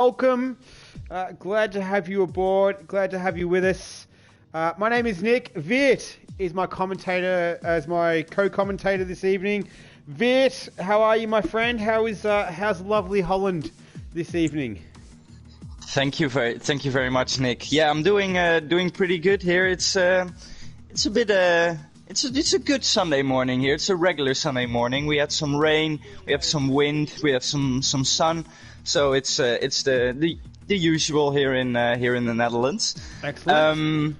Welcome. Glad to have you aboard. Glad to have you with us. My name is Nick. Viet is my commentator, as my co-commentator this evening. Viet, how are you, my friend? How's lovely Holland this evening? Thank you very much, Nick. Yeah, I'm doing pretty good here. It's a good Sunday morning here. It's a regular Sunday morning. We had some rain, we have some wind, we have some sun. So it's the usual here in the Netherlands. Excellent.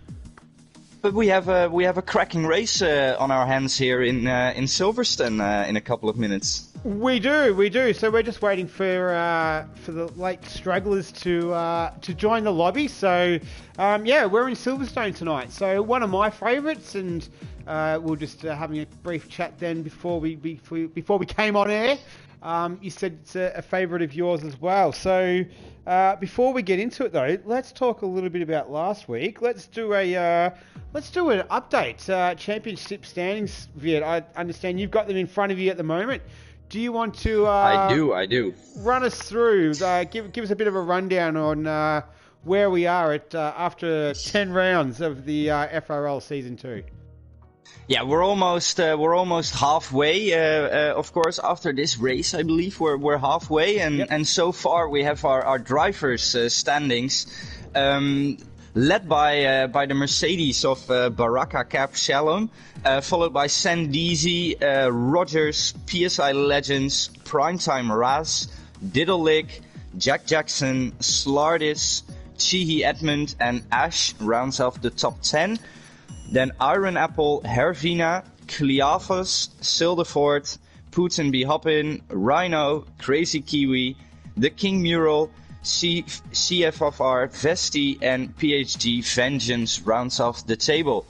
But we have a cracking race on our hands here in Silverstone in a couple of minutes. We do. So we're just waiting for the late stragglers to join the lobby. So we're in Silverstone tonight. So one of my favourites, and we're just having a brief chat then before we came on air. You said it's a favourite of yours as well. So before we get into it though, let's talk a little bit about last week. Let's do an update. Championship standings, Viet. I understand you've got them in front of you at the moment. Do you want to? I do. Run us through. Give us a bit of a rundown on where we are at after 10 rounds of the FRL Season 2. Yeah, we're almost halfway. Of course, after this race, I believe we're halfway, and so far we have our drivers' standings, led by the Mercedes of Baraka Cap Shalom, followed by Sandeezy, Rogers, PSI Legends, Primetime Raz, Diddleick, Jack Jackson, Slardis, Chihi Edmund, and Ash rounds off the top 10. Then Iron Apple, Hervina, Cleavas, Sildeford, Putin B. Hoppin, Rhino, Crazy Kiwi, The King Mural, CFFR, Vesti, and PhD Vengeance rounds off the table.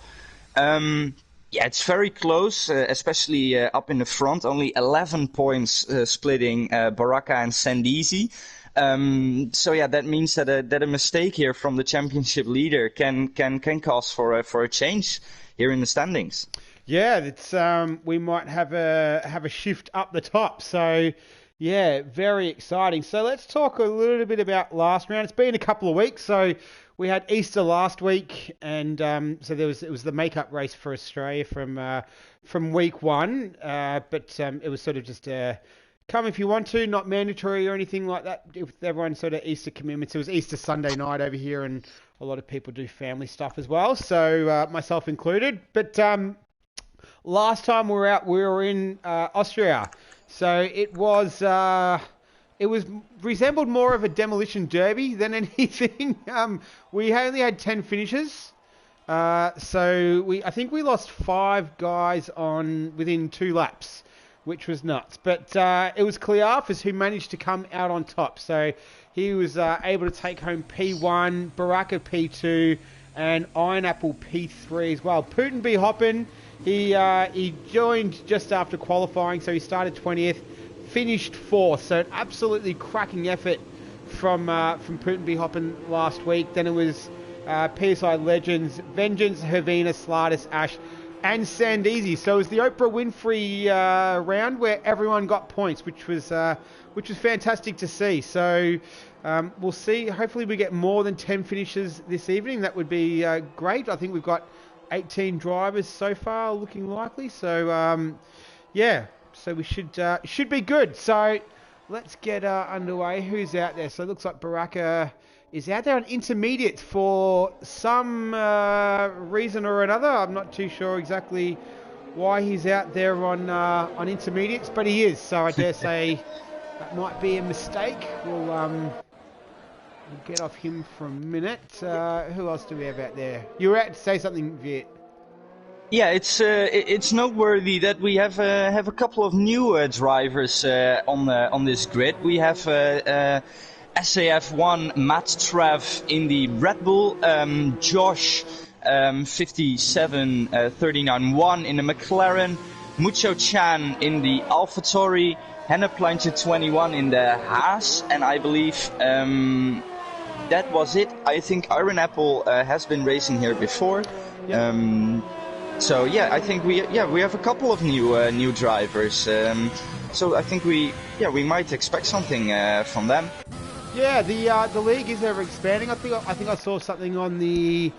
It's very close, especially up in the front. Only 11 points splitting Baraka and Sandeezy. That means that a mistake here from the championship leader can cause for a change here in the standings. Yeah, it's we might have a shift up the top. So yeah, very exciting. So let's talk a little bit about last round. It's been a couple of weeks. So we had Easter last week, and so it was the makeup race for Australia from week one. But it was sort of just come if you want to, not mandatory or anything like that. With everyone's sort of Easter commitments, it was Easter Sunday night over here, and a lot of people do family stuff as well, so myself included. But last time we were in Austria, so it resembled more of a demolition derby than anything. We only had 10 finishes, so I think we lost 5 guys within 2 laps, which was nuts. But it was Clearfus who managed to come out on top. So he was able to take home P1, Baraka P2, and Iron Apple P3 as well. Putin B. Hoppin, he joined just after qualifying, so he started 20th, finished 4th. So an absolutely cracking effort from Putin B. Hoppin last week. Then it was PSI Legends, Vengeance, Hervina, Slardis, Ash, and Sandeezy. So it was the Oprah Winfrey round where everyone got points, which was fantastic to see. So we'll see. Hopefully we get more than 10 finishes this evening. That would be great. I think we've got 18 drivers so far, looking likely. So so we should be good. So let's get underway. Who's out there? So it looks like Baraka is out there on intermediates for some reason or another. I'm not too sure exactly why he's out there on intermediates, but he is. So I dare say that might be a mistake. We'll get off him for a minute. Who else do we have out there? You were out to say something, Viet. Yeah, it's noteworthy that we have a couple of new drivers on this grid. We have SAF1 Matt Trev in the Red Bull, Josh 5739-1 in the McLaren, Mucho Chan in the AlphaTauri, Henneplantje 21 in the Haas, and I believe that was it. I think Iron Apple has been racing here before. Yep. I think we have a couple of new drivers. So I think we might expect something from them. Yeah, the league is ever expanding. I think I saw something on the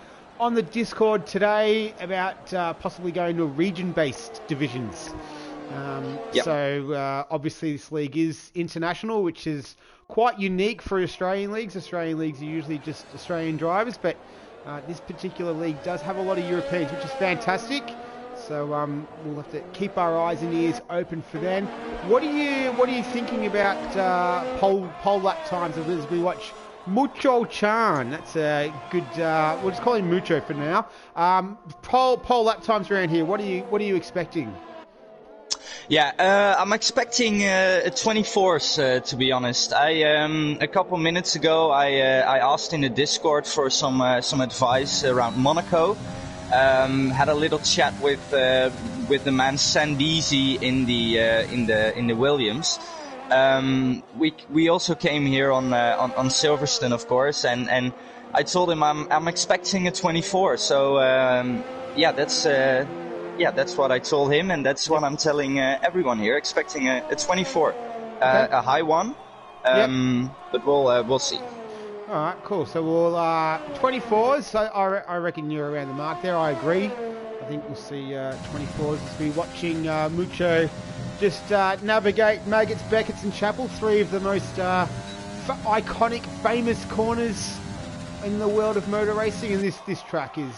Discord today about possibly going to region-based divisions. Yep. So obviously this league is international, which is quite unique for Australian leagues. Australian leagues are usually just Australian drivers, but this particular league does have a lot of Europeans, which is fantastic. So we'll have to keep our eyes and ears open for them. What are you thinking about pole lap times as we watch Mucho Chan? That's a good. We'll just call him Mucho for now. Pole lap times around here. What are you expecting? Yeah, I'm expecting a 24s, to be honest. A couple minutes ago, I asked in the Discord for some advice around Monaco. Had a little chat with the man Sandeezy in the Williams. We also came here on Silverstone, of course, and I told him I'm expecting a 24. So that's what I told him, and that's what I'm telling everyone here. Expecting a 24, okay. A high one, but we'll see. All right, cool. So we'll 24s. So I reckon you're around the mark there. I agree. I think we'll see 24s as we're watching Mucho just navigate Maggots, Beckett's, and Chapel, three of the most iconic, famous corners in the world of motor racing. And this track is,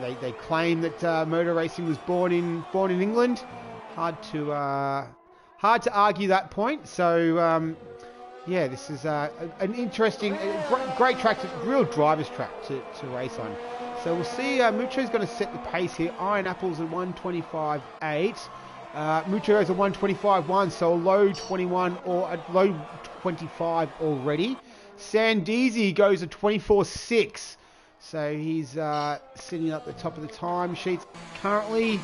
they claim that motor racing was born in England. Hard to argue that point. So. Yeah, this is an interesting, great track, real driver's track to race on. So we'll see. Mucho's going to set the pace here. Iron Apple's at 125.8. Mucho has a 125.1, so a low 21 or a low 25 already. Sandeezy goes at 24.6, so he's sitting up the top of the time sheets currently.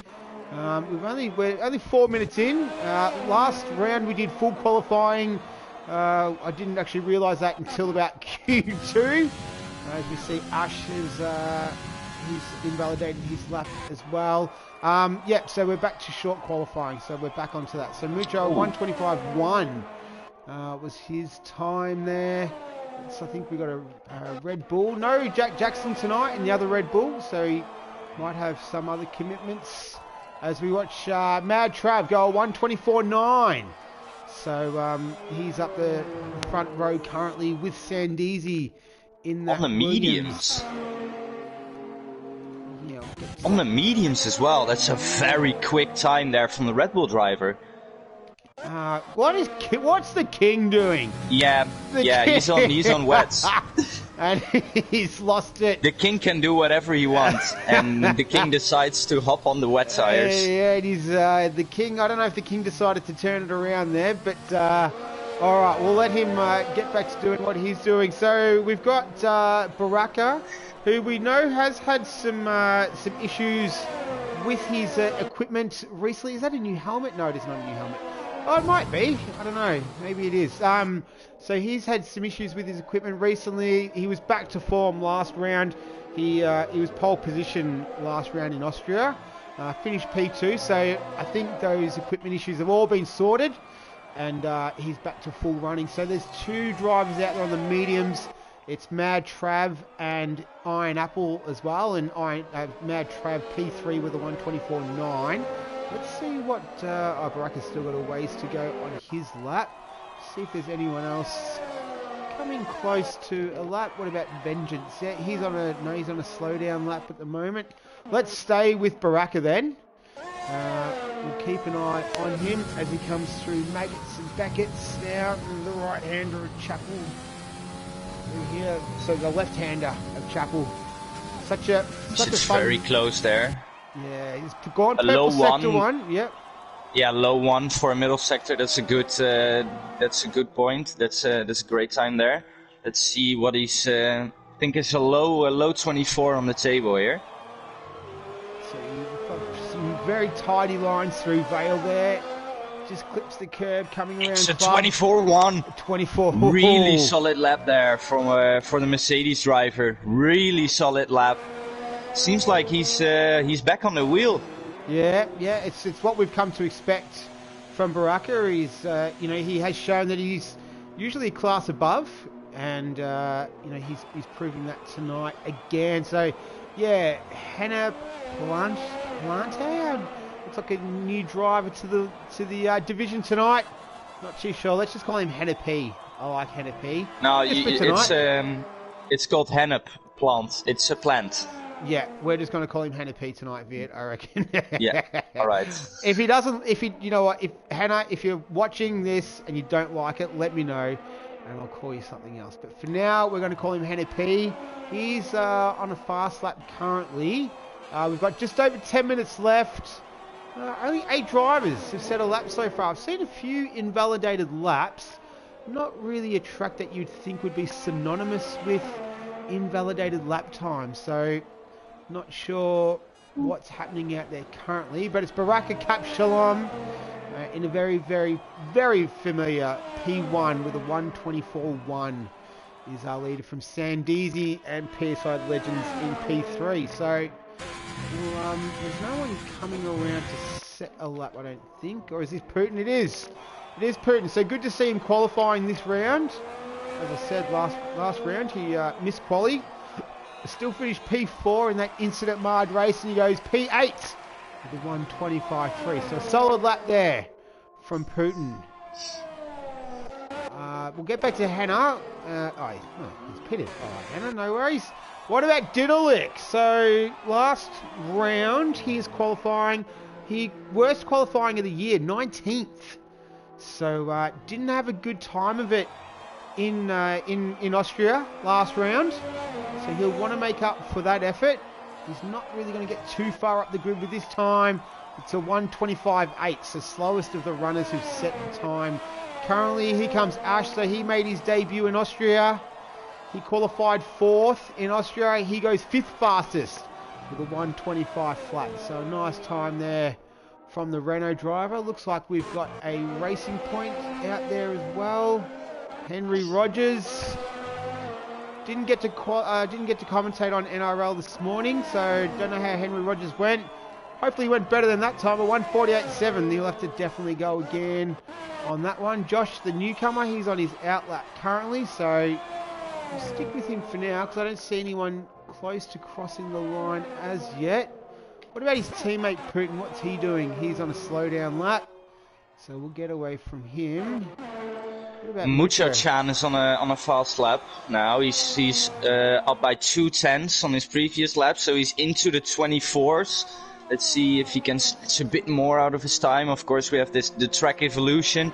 We're only 4 minutes in. Last round we did full qualifying. I didn't actually realise that until about Q2. As we see, Ash he's invalidated his lap as well. So we're back to short qualifying, so we're back onto that. So Mucho 125.1 was his time there. So I think we got a Red Bull. No, Jack Jackson tonight in the other Red Bull, so he might have some other commitments. As we watch Mad Trav go 124.9. So he's up the front row currently with Sandeezy in that on the mediums. On the mediums as well. That's a very quick time there from the Red Bull driver. What's the King doing? Yeah, he's on wets. And he's lost it. The King can do whatever he wants, and the King decides to hop on the wet tires. Yeah, he's the King. I don't know if the King decided to turn it around there, but all right, we'll let him get back to doing what he's doing. So we've got Baraka, who we know has had some issues with his equipment recently. Is that a new helmet? No, it is not a new helmet. Oh, it might be. I don't know. Maybe it is. So he's had some issues with his equipment recently. He was back to form last round. He was pole position last round in Austria. Finished P2. So I think those equipment issues have all been sorted. And he's back to full running. So there's two drivers out there on the mediums. It's Mad Trav and Iron Apple as well. And Mad Trav P3 with a 124.9. Let's see what Baraka's still got a ways to go on his lap. See if there's anyone else coming close to a lap. What about Vengeance? Yeah, he's on a slowdown lap at the moment. Let's stay with Baraka then. We'll keep an eye on him as he comes through Maggots and Beckett's now. The right-hander of Chapel here. So the left-hander of Chapel. Such a fun... very close there. Yeah, he's gone a low sector one. Yep. Yeah, low one for a middle sector. That's a good point. That's a great time there. Let's see what he's. I think it's a low 24 on the table here. So you've got some very tidy lines through Vale there. Just clips the curb coming around. It's a 24-1. 24. Really solid lap there for the Mercedes driver. Really solid lap. Seems like he's back on the wheel. Yeah, it's what we've come to expect from Baraka. He's he has shown that he's usually a class above, and he's proving that tonight again. So yeah, Hannah Plante looks like a new driver to the division tonight. Not too sure. Let's just call him Hannah P. I like Hannah P. No, it's called hennep plant. It's a plant. Yeah, we're just going to call him Hannah P tonight, Viet, I reckon. Yeah, all right. If Hannah, if you're watching this and you don't like it, let me know, and I'll call you something else. But for now, we're going to call him Hannah P. He's on a fast lap currently. We've got just over 10 minutes left. Only 8 drivers have set a lap so far. I've seen a few invalidated laps. Not really a track that you'd think would be synonymous with invalidated lap time. So, not sure what's happening out there currently. But it's Baraka Cap Shalom in a very, very, very familiar P1 with a 124.1 is our leader from Sandeezy and PSI Legends in P3. So, there's no one coming around to set a lap, I don't think. Or is this Putin? It is. It is Putin. So good to see him qualifying this round. As I said, last round he missed quali. Still finished P4 in that incident marred race, and he goes P8 with a 125.3. So a solid lap there from Putin. We'll get back to Hannah. He's pitted. All right, Hannah, no worries. What about Diddleick? So last round he's qualifying. Worst qualifying of the year, 19th. So didn't have a good time of it in Austria last round. So he'll want to make up for that effort. He's not really going to get too far up the grid with this time. It's a 125.8, so slowest of the runners who've set the time. Currently, here comes Ash. So he made his debut in Austria. He qualified 4th in Austria. He goes 5th fastest with a 125 flat. So a nice time there from the Renault driver. Looks like we've got a racing point out there as well. Henry Rogers didn't get to commentate on NRL this morning, so don't know how Henry Rogers went. Hopefully he went better than that time, a 148.7. He'll have to definitely go again on that one. Josh, the newcomer, he's on his outlap currently, so we'll stick with him for now because I don't see anyone close to crossing the line as yet. What about his teammate Putin? What's he doing? He's on a slowdown lap, so we'll get away from him. Mucha-chan is on a fast lap now. He's up by 2/10 on his previous lap, so he's into the 24s. Let's see if he can stretch a bit more out of his time. Of course, we have the track evolution.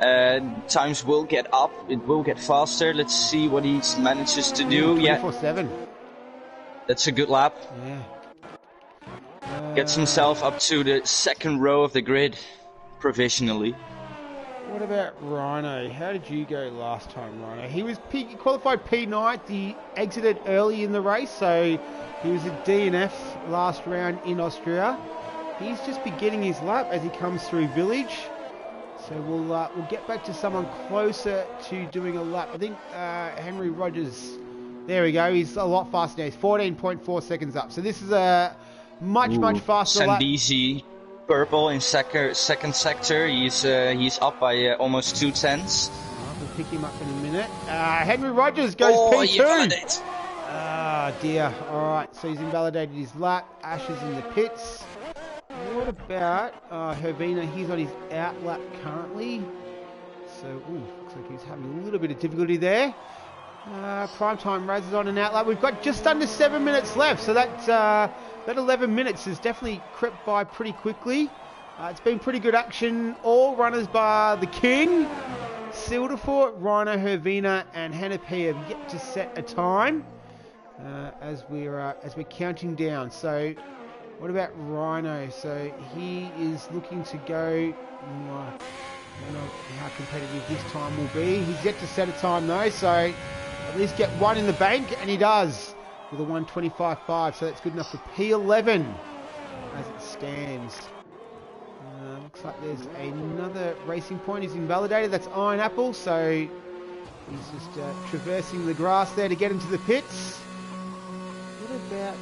Times will get up. It will get faster. Let's see what he manages to do. 24/7. That's a good lap. Yeah. Gets himself up to the 2nd row of the grid provisionally. What about Rhino? How did you go last time, Rhino? He qualified P9. He exited early in the race, so he was a DNF last round in Austria. He's just beginning his lap as he comes through Village. So we'll get back to someone closer to doing a lap. I think Henry Rogers. There we go. He's a lot faster now. He's 14.4 seconds up. So this is a much faster lap. Sandeezy purple in second sector. He's up by almost 2/10. We'll pick him up in a minute. Henry Rogers goes P2. Ah, dear. All right, so he's invalidated his lap. Ash is in the pits. What about Hervina? He's on his out lap currently. So, looks like he's having a little bit of difficulty there. Primetime Raz is on an out lap. We've got just under 7 minutes left, so that 11 minutes has definitely crept by pretty quickly. It's been pretty good action. All runners bar the King, Silderfort, Rhino, Hervina, and Hannah P have yet to set a time as we're counting down. So, what about Rhino? So he is looking to go. I don't know how competitive this time will be. He's yet to set a time though, so at least get one in the bank, and he does with a 125.5. So that's good enough for P11 as it stands. Looks like there's another racing point. He's invalidated. That's Iron Apple. So he's just traversing the grass there to get into the pits. What about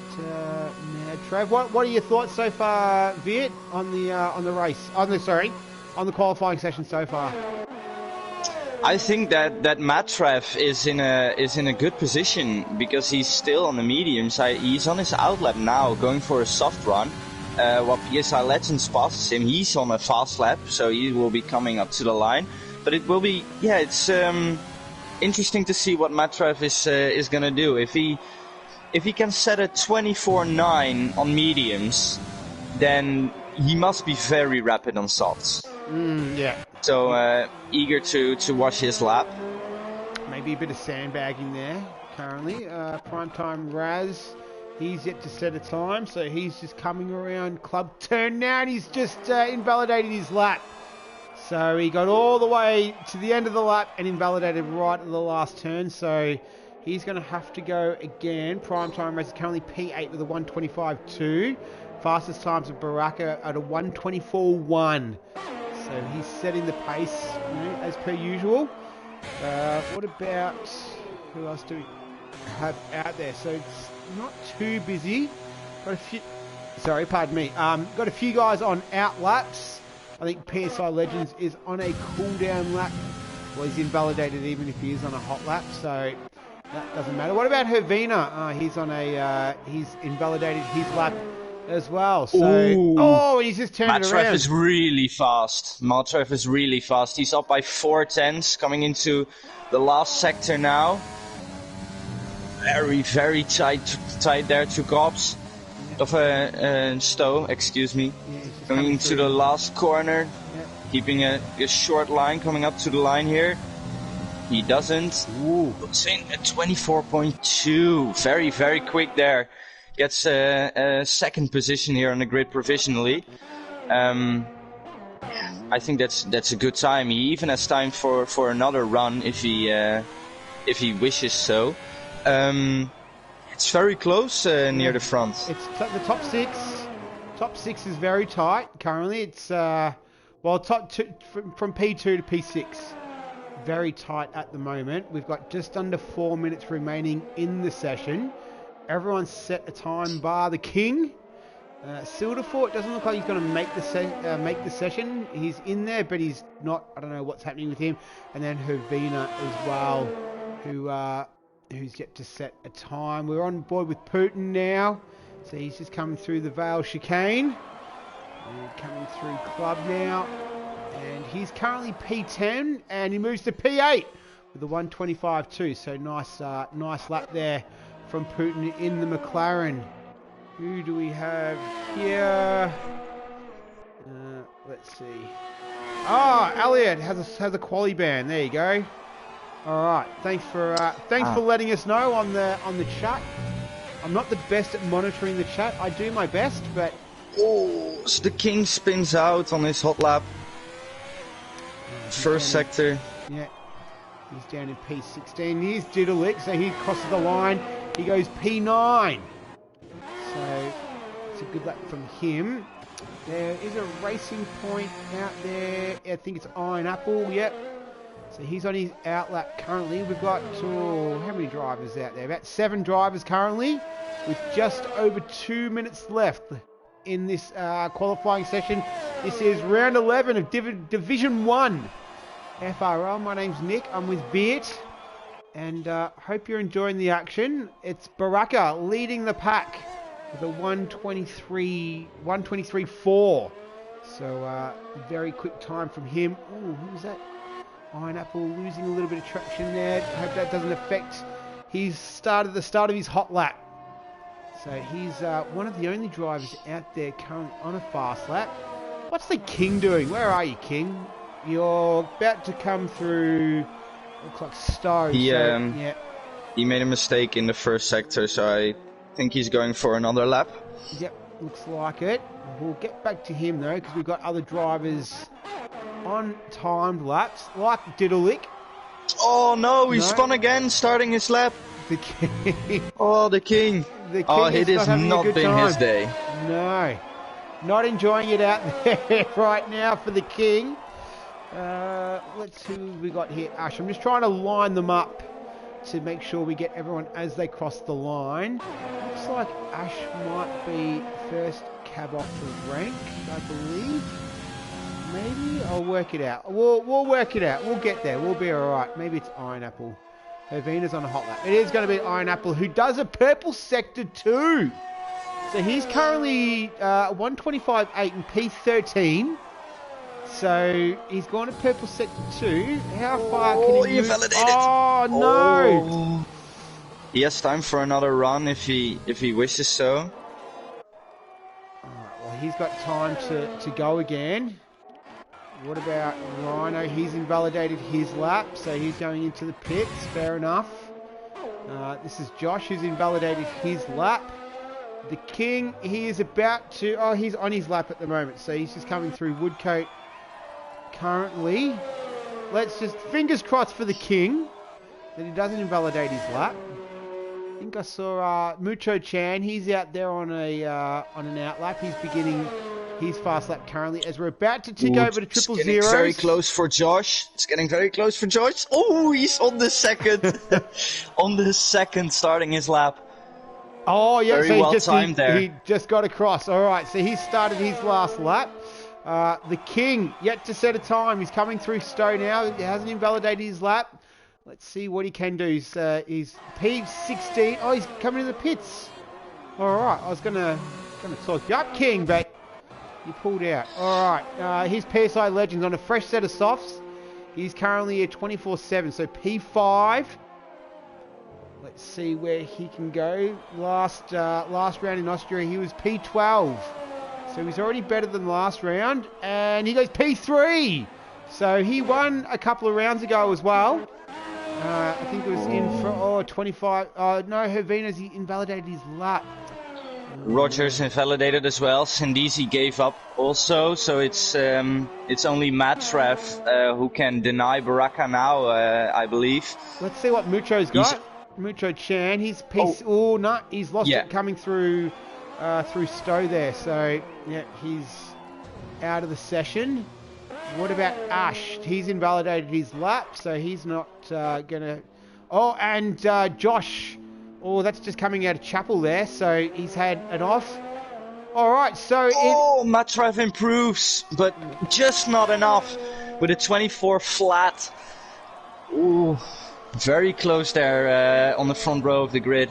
Mad Trav? What are your thoughts so far, Viet, on the race? On the qualifying session so far? I think that Matref is in a good position because he's still on the medium side. He's on his outlap now, going for a soft run. While PSI Legends passes him, he's on a fast lap, so he will be coming up to the line. But it will be, yeah, it's interesting to see what Matref is gonna do. If he can set a 24.9 on mediums, then he must be very rapid on softs. Yeah. So eager to watch his lap. Maybe a bit of sandbagging there currently. Primetime Raz, he's yet to set a time, so he's just coming around club turn now, and he's just invalidated his lap. So he got all the way to the end of the lap and invalidated right at the last turn, so he's going to have to go again. Primetime Raz is currently P8 with a 125.2. Fastest times of Baraka at a 124.1. So he's setting the pace, you know, as per usual. What about, who else do we have out there? So it's not too busy. Got a few, sorry, pardon me. Got a few guys on out laps. I think PSI Legends is on a cooldown lap. Well, he's invalidated even if he is on a hot lap, so that doesn't matter. What about Hervina? He's on a, he's invalidated his lap as well. So, oh, he's just turned it around. Matref is really fast. Matref is really fast. He's up by 4 tenths, coming into the last sector now. Very, very tight there to Cops. Of Stowe, excuse me. Yeah, coming into the last corner, keeping a short line, coming up to the line here. He doesn't. Puts in a 24.2. Very, very quick there. Gets a second position here on the grid provisionally. I think that's a good time. He even has time for another run if he wishes so. It's very close near the front. It's the top six. Top six is very tight currently. It's well, top two, from P2 to P6, very tight at the moment. We've got just under 4 minutes remaining in the session. Everyone's set a time bar the King. Silderfort doesn't look like he's going to make the session. He's in there, but he's not. I don't know what's happening with him. And then Hervina as well, who's yet to set a time. We're on board with Putin now. So he's just coming through the Vale chicane. And coming through club now. And he's currently P10 and he moves to P8 with the 125.2. So nice lap there from Putin in the McLaren. Who do we have here? Let's see. Elliot has a quali ban. There you go. All right. Thanks for letting us know on the chat. I'm not the best at monitoring the chat. I do my best, but so the King spins out on his hot lap. First sector. Yeah. He's down in P16. Here's Diddlick, so he crosses the line. He goes P9. So it's a good lap from him. There is a racing point out there. I think it's Iron Apple. Yep. So he's on his outlap currently. We've got how many drivers out there? About 7 drivers currently, with just over 2 minutes left in this qualifying session. This is round 11 of Division 1 FRL. My name's Nick. I'm with Beert. And hope you're enjoying the action. It's Baraka leading the pack with a 123.4. So very quick time from him. Oh, who was that? Iron Apple losing a little bit of traction there. Hope that doesn't affect the start of his hot lap. So he's one of the only drivers out there currently on a fast lap. What's the King doing? Where are you, King? You're about to come through. Looks like Stowe. He made a mistake in the first sector, so I think he's going for another lap. Yep, looks like it. We'll get back to him though, because we've got other drivers on timed laps, like Diddlick. Oh no, he spun again, starting his lap. The King. Oh, the King. It has not been his day. No, not enjoying it out there right now for the King. Let's see who we got here. Ash, I'm just trying to line them up to make sure we get everyone as they cross the line. Looks like Ash might be first cab off the rank, I believe. maybe I'll work it out. We'll work it out. We'll get there. We'll be all right. Maybe it's Iron Apple. Hervina's on a hot lap. It is going to be Iron Apple, who does a purple sector 2. So he's currently 125.8 in P13. So he's gone to purple sector 2. How far can he move? Invalidated. Oh no! Oh. He has time for another run if he wishes so. Alright, well he's got time to go again. What about Rhino? He's invalidated his lap, so he's going into the pits. Fair enough. This is Josh who's invalidated his lap. The King, he is about to... Oh, he's on his lap at the moment, so he's just coming through Woodcote currently. Let's just... Fingers crossed for the King that he doesn't invalidate his lap. I think I saw Mucho Chan. He's out there on an out lap. He's beginning his fast lap currently as we're about to tick over to triple zeros. It's getting very close for Josh. It's getting very close for Josh. Oh, he's on the second. On the second, starting his lap. Oh, yeah. Very well timed there. He just got across. All right, so he started his last lap. The King, yet to set a time. He's coming through Stowe now. He hasn't invalidated his lap. Let's see what he can do. He's P16. Oh, he's coming to the pits. All right, I was gonna talk you up, King, but you pulled out. All right, he's PSI Legends on a fresh set of softs. He's currently at 24/7, so P5. Let's see where he can go. Last round in Austria, he was P12. So he's already better than last round. And he goes P3. So he won a couple of rounds ago as well. I think it was in for 25. No, Hervina's invalidated his lap. Rogers invalidated as well. Sindisi gave up also. So it's only Matref who can deny Baraka now, I believe. Let's see what Mucho's got. Mucho Chan, he's he's lost it coming through Stowe there. So yeah, he's out of the session. What about Ash? He's invalidated his lap, so he's not gonna. Oh, and Josh. Oh, that's just coming out of Chapel there. So he's had an off. All right, so Matref improves, but just not enough with a 24 flat. Ooh. Very close there on the front row of the grid.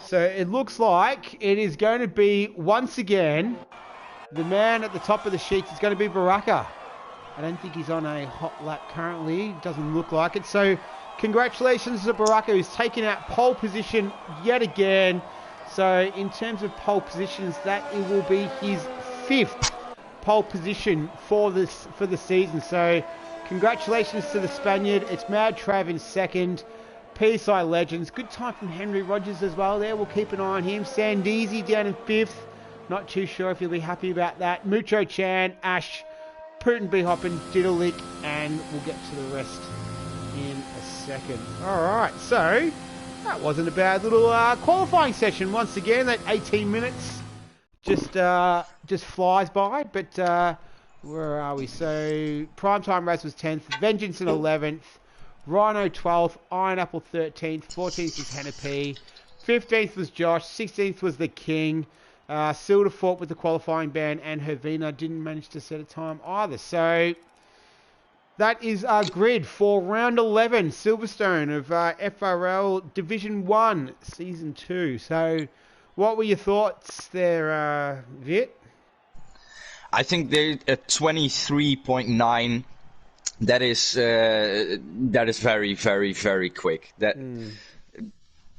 So it looks like it is going to be, once again, the man at the top of the sheets is going to be Baraka. I don't think he's on a hot lap currently. Doesn't look like it. So congratulations to Baraka, who's taken out pole position yet again. So in terms of pole positions, that it will be his 5th pole position for the season. So congratulations to the Spaniard. It's Mad Trav in 2nd. PSI Legends. Good time from Henry Rogers as well there. We'll keep an eye on him. Sandeezy down in 5th. Not too sure if you'll be happy about that. Mucho Chan, Ash, Putin B. Hoppin, Diddleick, and we'll get to the rest in a second. Alright, so that wasn't a bad little qualifying session. Once again, that 18 minutes just flies by, but where are we? So Primetime Raz was 10th, Vengeance in 11th, Rhino 12th, Iron Apple 13th, 14th was Hannah P, 15th was Josh, 16th was the King, Silda fought with the qualifying ban, and Hervina didn't manage to set a time either. So that is our grid for round 11, Silverstone of FRL Division 1 Season 2. So what were your thoughts there, Vit? I think they're at 23.9. That is very, very, very quick.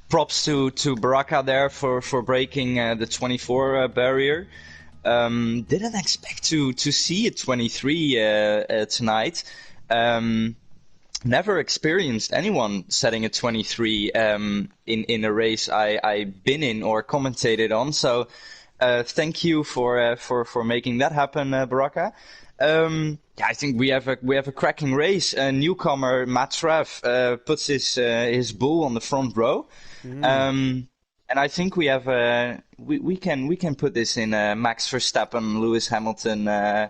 Props to Baraka there for breaking the 24 barrier. Didn't expect to see a 23 tonight. Never experienced anyone setting a 23 in a race I've been in or commentated on. So thank you for making that happen, Baraka. I think we have a cracking race. Newcomer Matref puts his bull on the front row, and I think we have we can put this in Max Verstappen, Lewis Hamilton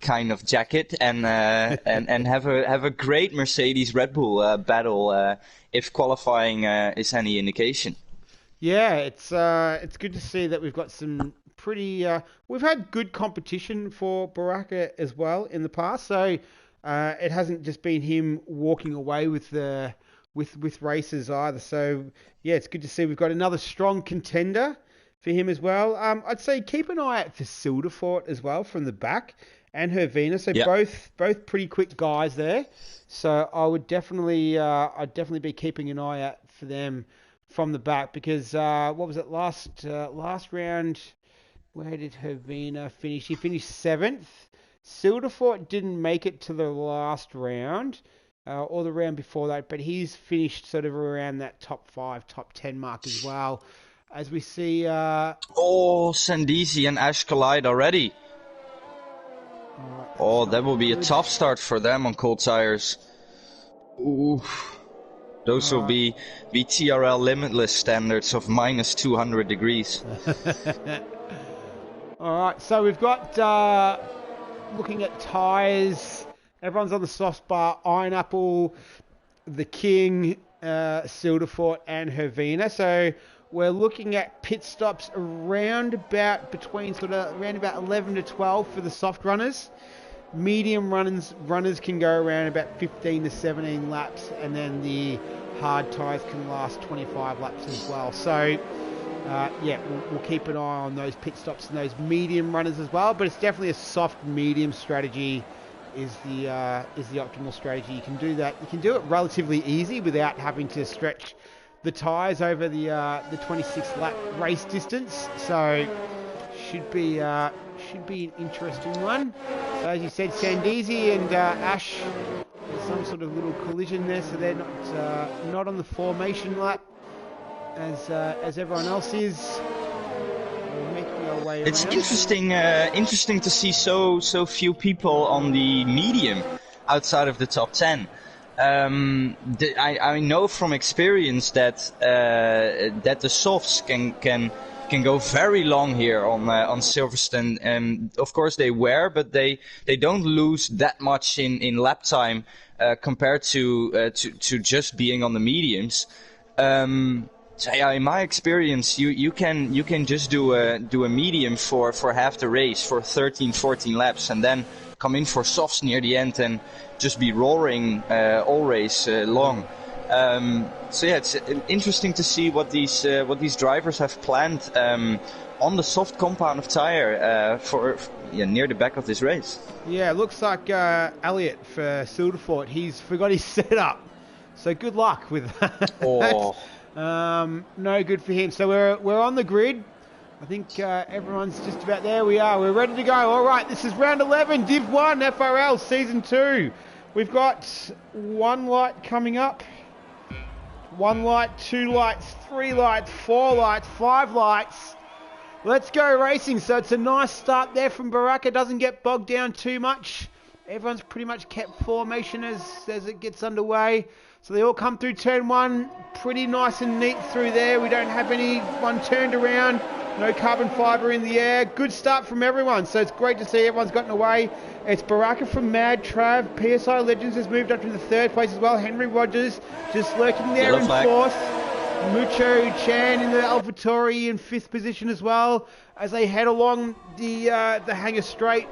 kind of jacket, and have a great Mercedes Red Bull battle if qualifying is any indication. Yeah, it's good to see that we've got some pretty. We've had good competition for Baraka as well in the past, so it hasn't just been him walking away with the with races either. So yeah, it's good to see we've got another strong contender for him as well. I'd say keep an eye out for Silderfort as well from the back, and Hervina. So both pretty quick guys there. So I would definitely be keeping an eye out for them from the back, because what was it last round? Where did Hervina finish? He finished 7th. Silderfort didn't make it to the last round or the round before that, but he's finished sort of around that top 5, top 10 mark as well. As we see... Sandisi and Ash collide already. That will be a tough start for them on cold tires. Ooh. Those will be TRL Limitless standards of minus 200 degrees. Alright, so we've got, looking at tyres, everyone's on the soft bar, Iron Apple, the King, Silderfort and Hervina. So we're looking at pit stops around about 11 to 12 for the soft runners. Medium runners can go around about 15 to 17 laps, and then the hard tyres can last 25 laps as well. So, we'll keep an eye on those pit stops and those medium runners as well. But it's definitely a soft medium strategy is the optimal strategy. You can do that. You can do it relatively easy without having to stretch the tyres over the 26 lap race distance. So should be an interesting one. So as you said, Sandisi and Ash, there's some sort of little collision there, so they're not on the formation lap as everyone else is. We're making our way around. It's interesting to see so few people on the medium outside of the top 10. I know from experience that the softs can go very long here on Silverstone, and of course they wear, but they don't lose that much in lap time compared to just being on the mediums. So yeah, in my experience, you can just do a medium for half the race for 13-14 laps, and then come in for softs near the end and just be roaring all race long. So yeah, it's interesting to see what these drivers have planned on the soft compound of tire for near the back of this race. Yeah, it looks like Elliot for Silderfort, he's forgot his setup. So good luck with that. Oh. No good for him. So we're on the grid. I think everyone's just about there. We're ready to go. All right, this is round 11, Div 1, FRL Season 2. We've got 1 light coming up. 1 light, 2 lights, 3 lights, 4 lights, 5 lights. Let's go racing. So it's a nice start there from Baraka. Doesn't get bogged down too much. Everyone's pretty much kept formation as it gets underway. So they all come through turn 1. Pretty nice and neat through there. We don't have anyone turned around. No carbon fibre in the air. Good start from everyone. So it's great to see everyone's gotten away. It's Baraka from Mad Trav. PSI Legends has moved up to the 3rd place as well. Henry Rogers just lurking there in 4th. Mucho Chan in the AlphaTauri in 5th position as well, as they head along the Hangar Straight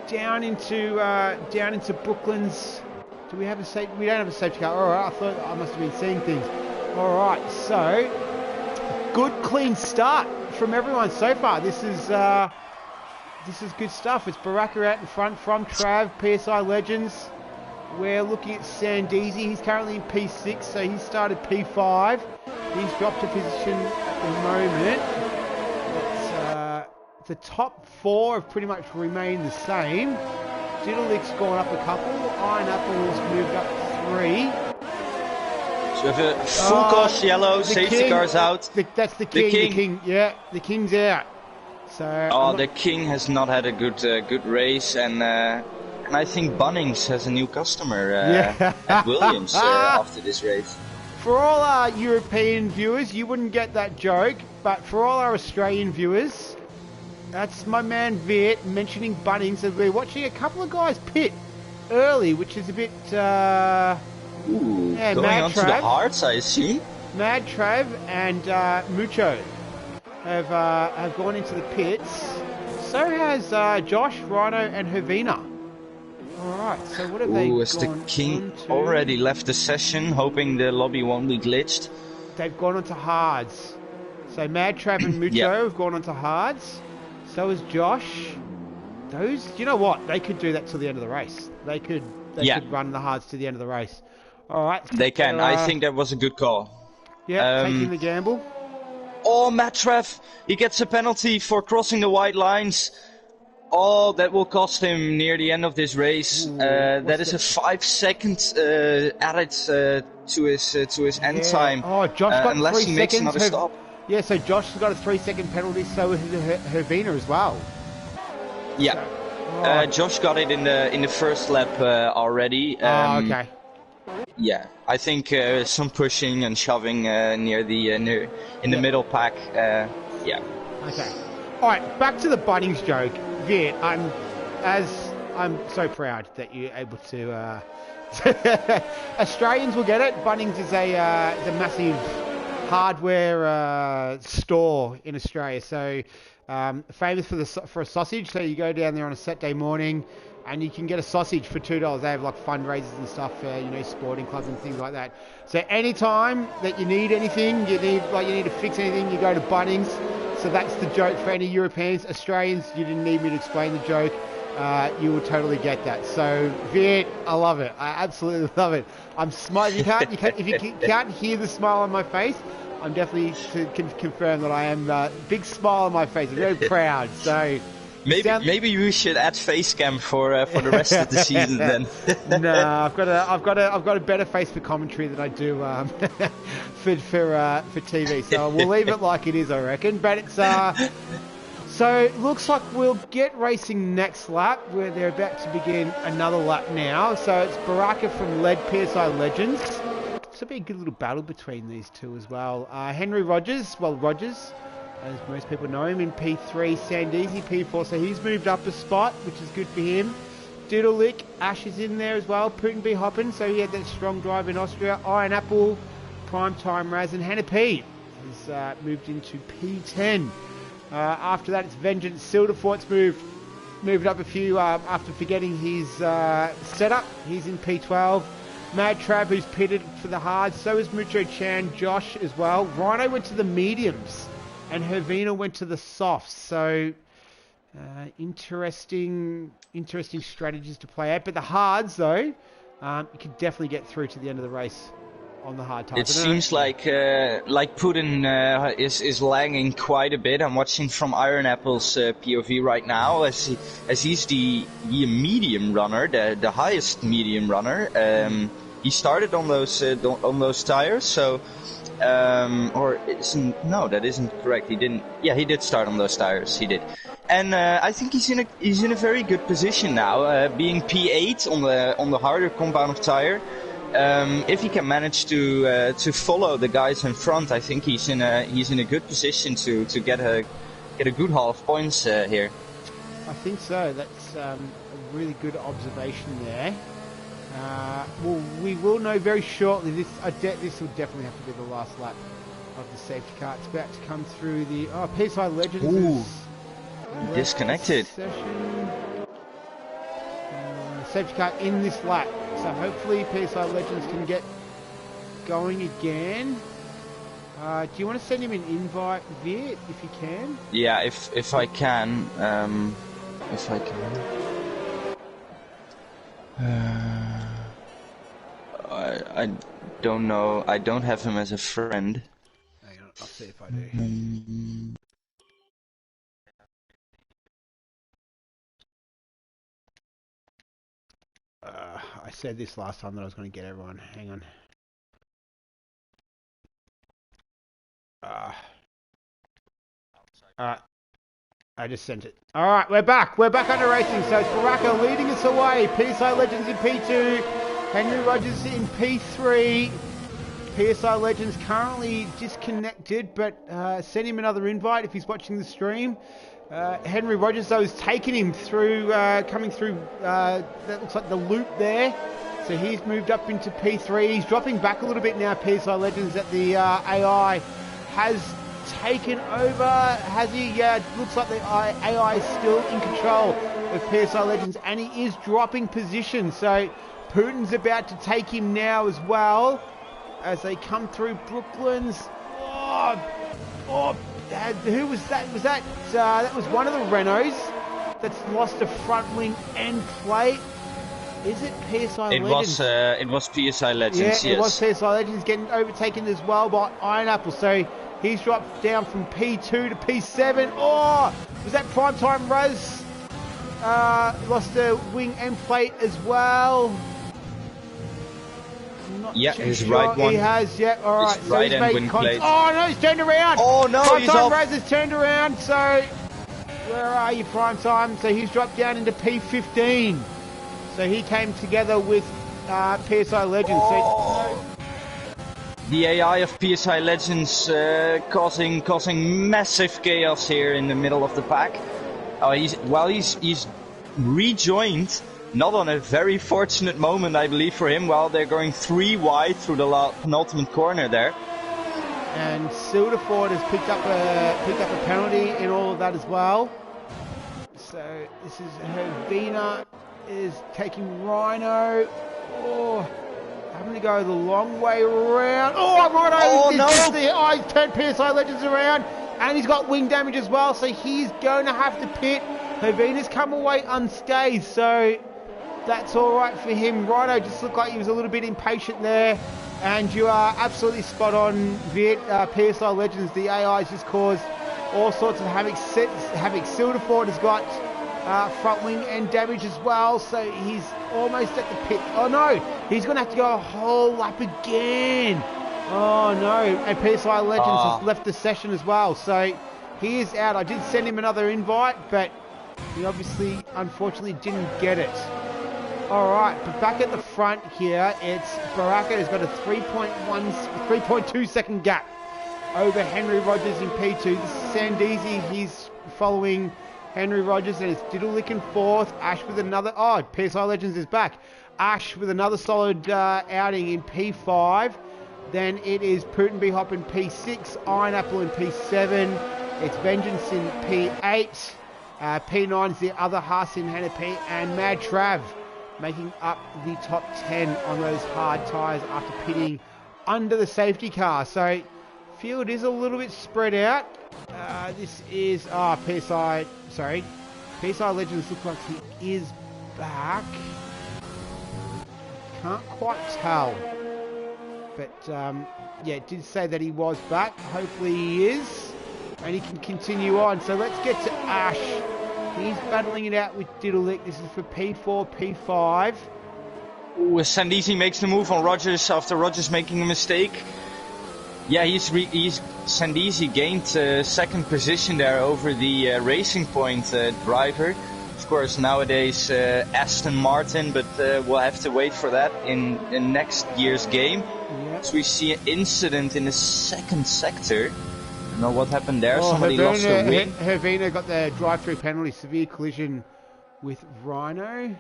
down into Brooklands. Do we have a safety? We don't have a safety car. All right, I thought I must have been seeing things. All right, so good clean start from everyone so far. This is good stuff. It's Baraka out in front from Trav, PSI Legends. We're looking at Sandisi. He's currently in P6, so he started P5. He's dropped a position at the moment. The top 4 have pretty much remained the same. Diddlick's gone up a couple. Iron Apple's moved up 3. So we have a full cost yellow, safety car's out. That's the King. Yeah, the King's out. So the King has not had a good race, and I think Bunnings has a new customer at Williams after this race. For all our European viewers, you wouldn't get that joke, but for all our Australian viewers, that's my man Viet mentioning Bunnings, and we're watching a couple of guys pit early, which is a bit going Mad on Trav, to the hards, I assume. Mad Trav and Mucho. have gone into the pits. So has Josh, Rhino, and Hervina. All right. So what have they gone has the King onto? already left the session, hoping the lobby won't be glitched? They've gone onto hards. So Mad Trav and Mucho have gone onto hards. So has Josh. Those, you know what? They could do that till the end of the race. They could run the hards to the end of the race. All right. They can. I think that was a good call. Yeah, taking the gamble. Oh, Matref, he gets a penalty for crossing the white lines. Oh, that will cost him near the end of this race. That is a 5 second added to his end time. Oh, Josh got unless 3 he makes seconds. another stop. Yeah, so Josh has got a 3 second penalty. So has Hervina as well. Yeah, Josh got it in the first lap already. Okay. Yeah, I think some pushing and shoving near the the middle pack. Yeah. Okay. All right, back to the Bunnings joke. Viet, I'm so proud that you're able to. Australians will get it. Bunnings is a massive hardware store in Australia. So famous for a sausage. So you go down there on a Saturday morning, and you can get a sausage for $2. They have like fundraisers and stuff for sporting clubs and things like that. So anytime that you need anything, you need to fix anything, you go to Bunnings. So that's the joke for any Europeans. Australians, you didn't need me to explain the joke. You will totally get that. So Viet, I love it. I absolutely love it. I'm smiling. If you can't hear the smile on my face, I'm definitely can confirm that I am big smile on my face. I'm very proud. So. Maybe you should add face cam for the rest of the season then. No, I've got a better face for commentary than I do for TV. So we'll leave it like it is, I reckon. But it's so it looks like we'll get racing next lap, where they're about to begin another lap now. So it's Baraka from PSI Legends. This will be a good little battle between these two as well. Henry Rogers, as most people know him, in P3, Sandeezy P4, so he's moved up a spot, which is good for him. Doodleick, Ash is in there as well, Putin B hopping, so he had that strong drive in Austria. Iron Apple, Primetime Raz, and Hannah P has moved into P10. After that, it's Vengeance Silderfort's moved up a few after forgetting his setup. He's in P12. Mad Trav, who's pitted for the hard, so is Mucho Chan, Josh as well. Rhino went to the mediums, and Hervina went to the softs. So interesting strategies to play out. But the hards, though, you could definitely get through to the end of the race on the hard type. It seems like Putin is lagging quite a bit. I'm watching from Iron Apple's POV right now, as he's the medium runner, the highest medium runner. He started on those tires, so. That isn't correct. He didn't. Yeah, he did start on those tires. He did, and I think he's in a very good position now, being P8 on the harder compound of tire. If he can manage to follow the guys in front, I think he's in a good position to get a good haul of points here. I think so. That's a really good observation there. Well, we will know very shortly. This will definitely have to be the last lap of the safety car. It's about to come through the PSI Legends. Ooh, disconnected. Safety car in this lap. So hopefully PSI Legends can get going again. Do you want to send him an invite, Viet, if you can? Yeah, if I can. If I can. I don't know. I don't have him as a friend. Hang on, I'll see if I do. I said this last time that I was going to get everyone. Hang on. I just sent it. All right, we're back. We're back under racing. So it's Baraka leading us away. PSI Legends in P2. Henry Rogers in P3. PSI Legends currently disconnected, but send him another invite if he's watching the stream. Henry Rogers, though, has taken him through, coming through, that looks like the loop there. So he's moved up into P3. He's dropping back a little bit now, PSI Legends, that the AI has taken over. Has he? Yeah, it looks like the AI is still in control of PSI Legends, and he is dropping position. So Putin's about to take him now as well as they come through Brooklands. Who was that? That was one of the Renaults that's lost a front wing end plate. Is it PSI Legends? It was PSI Legends, yeah, yes. It was PSI Legends getting overtaken as well by Iron Apple. So he's dropped down from P2 to P7. Oh, was that Primetime Raz? Lost a wing end plate as well. Yeah, his right one. He has, yeah. All right, so he's made contact. Oh no, he's turned around. Oh no, he's off. Primetime Raz has turned around. So where are you, Primetime? So he's dropped down into P15. So he came together with PSI Legends. Oh. The AI of PSI Legends causing massive chaos here in the middle of the pack. He's rejoined, not on a very fortunate moment, I believe, for him, while they're going 3 wide through the penultimate corner there. And Silderford has picked up a penalty in all of that as well. So this is Hervina is taking Rhino. Oh, having to go the long way around. Oh, Rhino! Oh no! He's turned PSI Legends around, and he's got wing damage as well. So he's going to have to pit. Hervina's come away unscathed, so that's all right for him. Rhino just looked like he was a little bit impatient there. And you are absolutely spot on, Viet. PSI Legends, the AI has just caused all sorts of havoc. Silderford has got front wing end damage as well, so he's almost at the pit. Oh no, he's going to have to go a whole lap again. Oh no, and PSI Legends has left the session as well, so he is out. I did send him another invite, but he obviously, unfortunately, didn't get it. Alright, but back at the front here, it's Baraka who's got a 3.2 second gap over Henry Rogers in P2. This is Sandeezy, he's following Henry Rogers, and it's Diddleick in 4th. Ash with another, PSI Legends is back. Ash with another solid outing in P5. Then it is Putin B-Hop in P6, Iron Apple in P7. It's Vengeance in P8. P9 is the other Haas in Hannah P, and Mad Trav making up the top 10 on those hard tyres after pitting under the safety car. So field is a little bit spread out. This is PSI Legends look like he is back. Can't quite tell, but yeah, it did say that he was back. Hopefully he is, and he can continue on. So let's get to Ash. He's battling it out with Diddleick. This is for P4, P5. Ooh, Sandeezy makes the move on Rogers after Rogers making a mistake. Yeah, Sandeezy gained second position there over the Racing Point driver. Of course, nowadays Aston Martin, but we'll have to wait for that in next year's game. Yep. So we see an incident in the second sector. I don't know what happened there. Somebody lost a wing. Hervina got the drive-through penalty, severe collision with Rhino.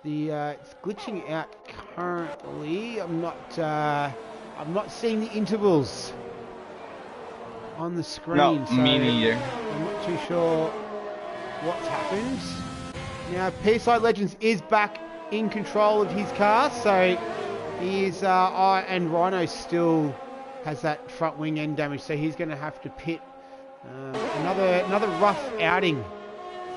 It's glitching out currently. I'm not seeing the intervals on the screen. No, so me neither. I'm not too sure what's happened. Now, PSI Legends is back in control of his car, so he is, and Rhino still has that front wing end damage, so he's going to have to pit. Another rough outing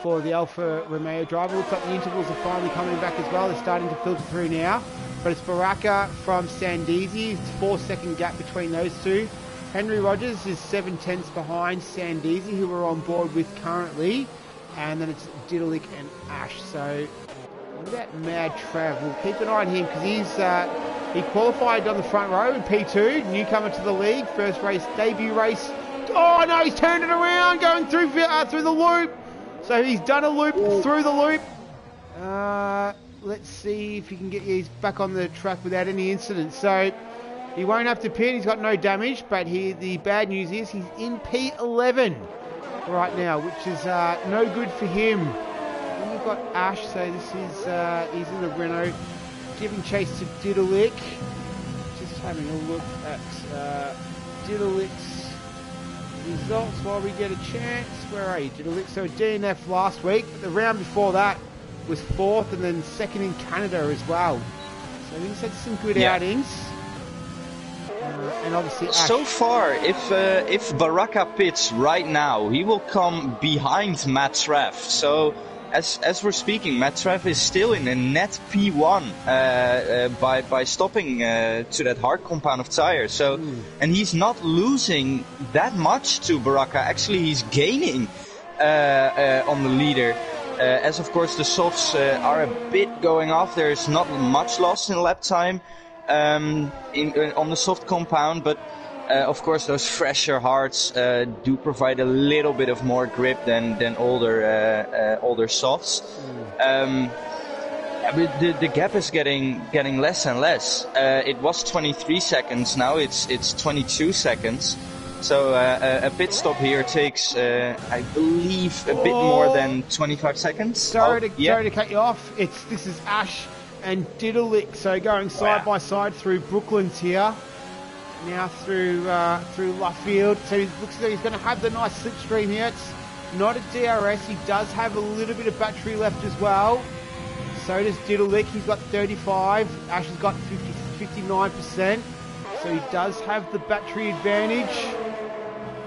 for the Alfa Romeo driver. Looks like the intervals are finally coming back as well. They're starting to filter through now. But it's Baraka from Sandeezy. It's 4-second gap between those two. Henry Rogers is 7/10 behind Sandeezy, who we're on board with currently. And then it's Diddleick and Ash. So what about Mad Trav? We'll keep an eye on him because he qualified on the front row in P2, newcomer to the league, first race, debut race. Oh no, he's turned it around, going through the loop. So he's done a loop through the loop. Let's see if he can get he's back on the track without any incidents. So he won't have to pit, he's got no damage, but the bad news is he's in P11 right now, which is no good for him. Then we've got Ash, so this is he's in the Renault, giving chase to Diddleick. Just having a look at Diddleick's results while we get a chance. Where are you? So DNF last week. The round before that was 4th and then 2nd in Canada as well. So he's had some good outings. And obviously Ash. So far, if Baraka pits right now, he will come behind Matt Treff. So as we're speaking, Matt Treff is still in a net P1 by stopping to that hard compound of tires. So and he's not losing that much to Baraka. Actually, he's gaining on the leader. As of course the softs are a bit going off. There's not much loss in lap time. On the soft compound, but of course those fresher hards do provide a little bit of more grip than older softs. But the gap is getting less and less. It was 23 seconds, now it's 22 seconds. So a pit stop here takes, I believe, a bit more than 25 seconds. Sorry to cut you off. This is Ash and Diddleick, so going side by side through Brooklands here, now through Luffield. So it looks like he's going to have the nice slipstream here. It's not a DRS. He does have a little bit of battery left as well. So does Diddleick. He's got 35. Ash has got 59%. So he does have the battery advantage.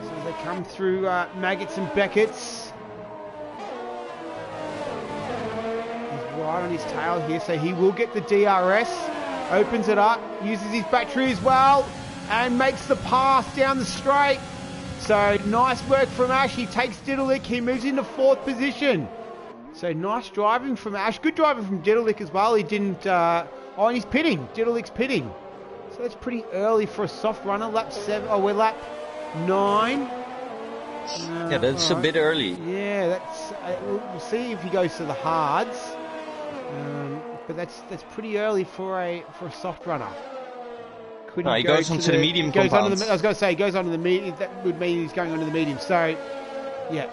So they come through Maggots and Beckett's. Right on his tail here, so he will get the DRS, opens it up, uses his battery as well, and makes the pass down the straight. So nice work from Ash. He takes Diddleick, he moves into 4th position. So nice driving from Ash, good driving from Diddleick as well. He didn't, and he's pitting, Diddleick's pitting. So that's pretty early for a soft runner, lap 7, we're lap 9. Yeah, that's a bit early. Yeah, that's, we'll see if he goes to the hards. But that's pretty early for a soft runner. No, he goes onto the medium compound. I was going to say he goes onto the medium. That would mean he's going onto the medium. So, yeah.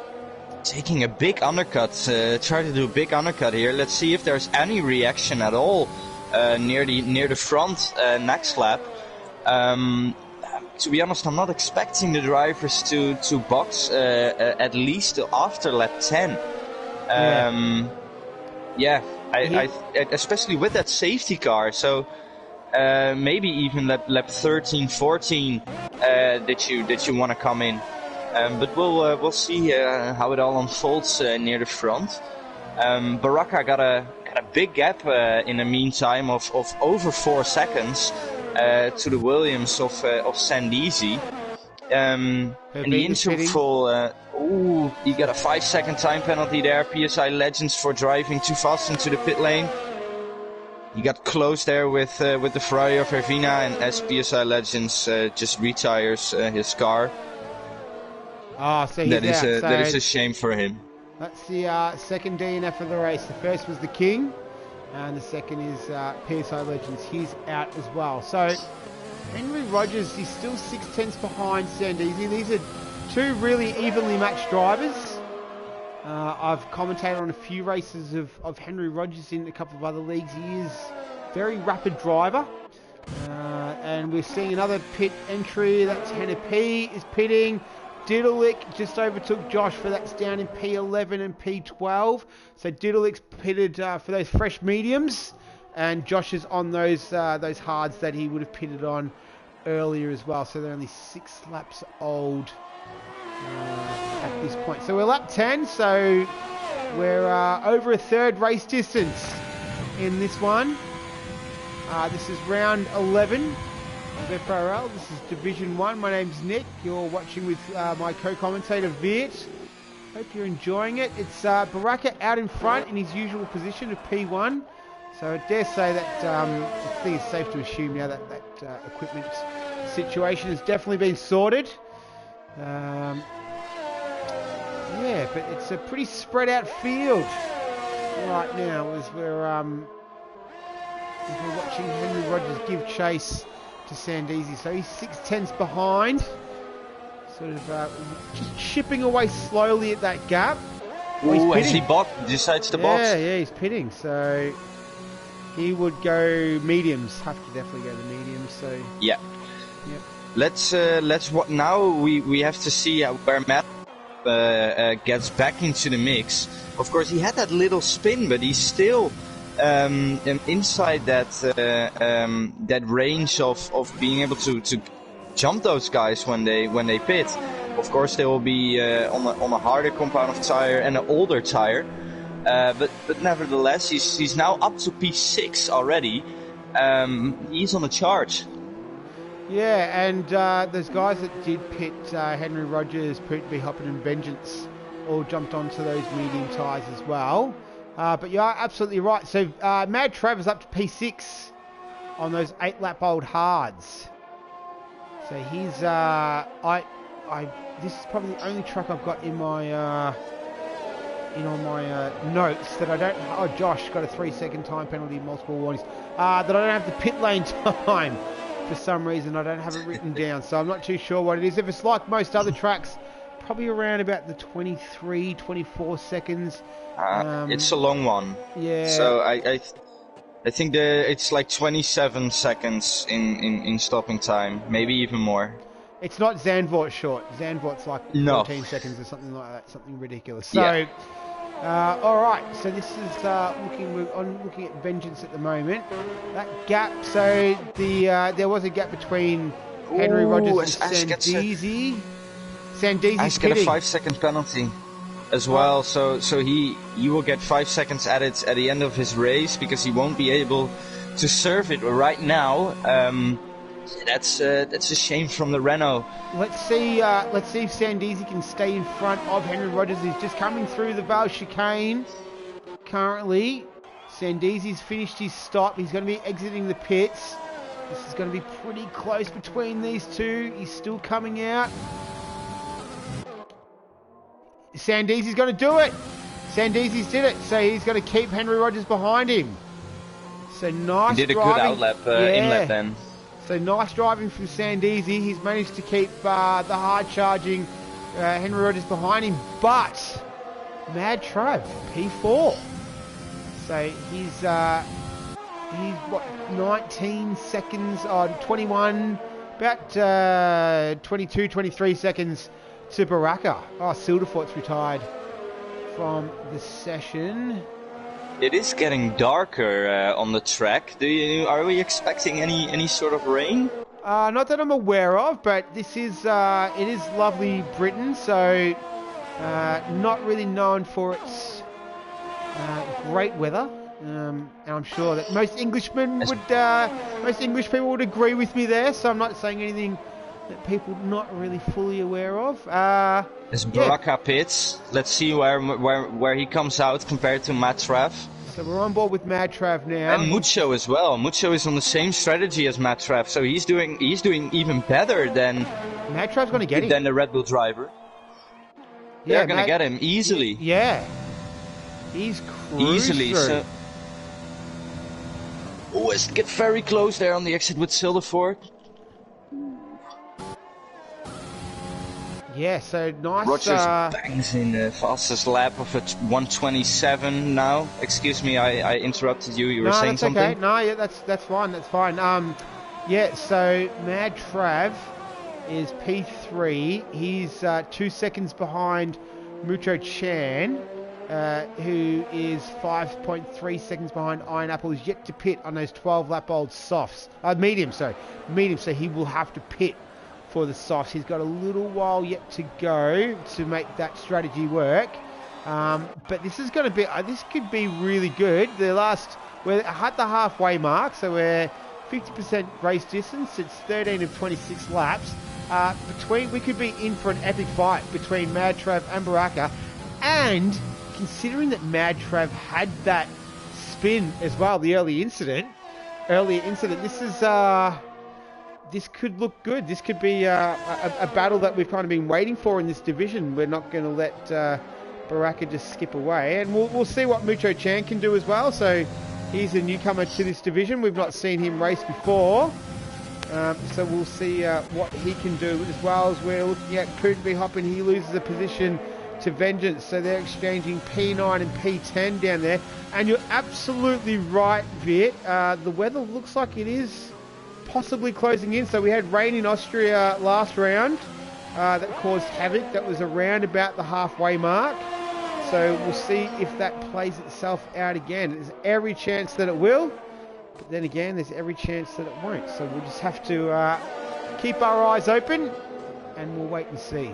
Taking a big undercut. Try to do a big undercut here. Let's see if there's any reaction at all near the front next lap. To be honest, I'm not expecting the drivers to box at least after lap 10. Yeah. I especially with that safety car, so maybe even lap 13, 14 that you want to come in, but we'll see how it all unfolds near the front. Baraka got a big gap in the meantime of over 4 seconds to the Williams of Sandeezy. In the interval, he got a 5-second time penalty there. PSI Legends for driving too fast into the pit lane. He got close there with the Ferrari of Ervina, and as PSI Legends just retires his car. So that is a shame for him. That's the second DNF of the race. The first was the King, and the second is PSI Legends. He's out as well. So Henry Rogers is still 6/10 behind Sandeezy. These are two really evenly matched drivers. I've commentated on a few races of Henry Rogers in a couple of other leagues. He is a very rapid driver. And we're seeing another pit entry. That's Hannah P is pitting. Diddleick just overtook Josh for that's down in P11 and P12. So Diddleick's pitted for those fresh mediums. And Josh is on those hards that he would have pitted on earlier as well. So they're only 6 laps old at this point. So we're lap 10. So we're over a third race distance in this one. This is round 11 of FRL. This is Division 1. My name's Nick. You're watching with my co-commentator Viet. Hope you're enjoying it. It's Baraka out in front in his usual position of P1. So I dare say that I think it's safe to assume now that equipment situation has definitely been sorted. Yeah, but it's a pretty spread out field right now as we're watching Henry Rogers give chase to Sandeezy. So he's 6/10 behind, sort of just chipping away slowly at that gap. Oh, as he decides to box. Yeah, he's pitting. So he would go mediums. Have to definitely go the mediums. So yeah. Yep. Now we have to see where Matt gets back into the mix. Of course, he had that little spin, but he's still inside that range of being able to jump those guys when they pit. Of course, they will be on a harder compound of tire and an older tire, but nevertheless, he's now up to P6 already. He's on a charge. Yeah, and those guys that did pit, Henry Rogers, Putin B. Hoppin and Vengeance, all jumped onto those medium tyres as well. But you are absolutely right. So Mad Trav is up to P6 on those 8-lap-old hards. So he's this is probably the only truck I've got in my on my notes that I don't. Oh, Josh got a 3-second time penalty, multiple warnings. That I don't have the pit lane time. For some reason, I don't have it written down, so I'm not too sure what it is. If it's like most other tracks, probably around about the 23, 24 seconds. It's a long one. Yeah. So I think it's like 27 seconds in stopping time, maybe even more. It's not Zandvoort short. Zandvoort's like 14 seconds or something like that, something ridiculous. So, yeah. All right. So this is looking at Vengeance at the moment. That gap. So there was a gap between Henry Rogers and Sandeezy. Sandeezy's got a 5-second penalty as well. So he will get 5 seconds added at the end of his race because he won't be able to serve it right now. That's a shame from the Renault. Let's see if Sandeezy can stay in front of Henry Rogers. He's just coming through the Val chicane. Currently, Sandeezy's finished his stop. He's going to be exiting the pits. This is going to be pretty close between these two. He's still coming out. Sandeezy's going to do it. Sandeezy's did it. So he's going to keep Henry Rogers behind him. So nice He did a driving. good outlap inlet then. So nice driving from Sandeezy. He's managed to keep the hard-charging Henry Rogers behind him. But Mad Trav, P4. So he's 19 seconds on 21, about 22, 23 seconds to Baraka. Oh, Silderfort's retired from the session. It is getting darker on the track. Are we expecting any sort of rain? Not that I'm aware of, but this is it is lovely Britain, so not really known for its great weather. And I'm sure that most English people would agree with me there. So I'm not saying anything that people not really fully aware of. There's Baraka pits. Let's see where he comes out compared to Mad Trav. So we're on board with Mad Trav now. And Mucho as well. Mucho is on the same strategy as Mad Trav, so he's doing even better than Mad Trav's going to get him. Than the Red Bull driver. Yeah, they're going to get him easily. Yeah. He's cruising. Easily. So. Oh, it's get very close there on the exit with Silderford. Yeah, so nice. Rogers bangs in the fastest lap of a 1:27 now. Excuse me, I interrupted you. You were saying something? Okay. No, yeah, that's fine. That's fine. Yeah. So Mad Trav is P3. He's 2 seconds behind Mucho Chan, who is 5.3 seconds behind Iron Apple. Is yet to pit on those 12-lap-old softs. Medium. So he will have to pit for the softs. He's got a little while yet to go to make that strategy work. But this is going to be, this could be really good. We're at the halfway mark, so we're 50% race distance. It's 13 of 26 laps. We could be in for an epic fight between Mad Trav and Baraka. And considering that Mad Trav had that spin as well, the earlier incident, this could look good. This could be a battle that we've kind of been waiting for in this division. We're not going to let Baraka just skip away. And we'll see what Mucho Chan can do as well. So he's a newcomer to this division. We've not seen him race before. So we'll see what he can do, as well as we're looking at Putin B. Hoppin. He loses a position to Vengeance. So they're exchanging P9 and P10 down there. And you're absolutely right, Viet. The weather looks like it is possibly closing in. So we had rain in Austria last round that caused havoc. That was around about the halfway mark. So we'll see if that plays itself out again. There's every chance that it will, but then again, there's every chance that it won't. So we'll just have to keep our eyes open, and we'll wait and see.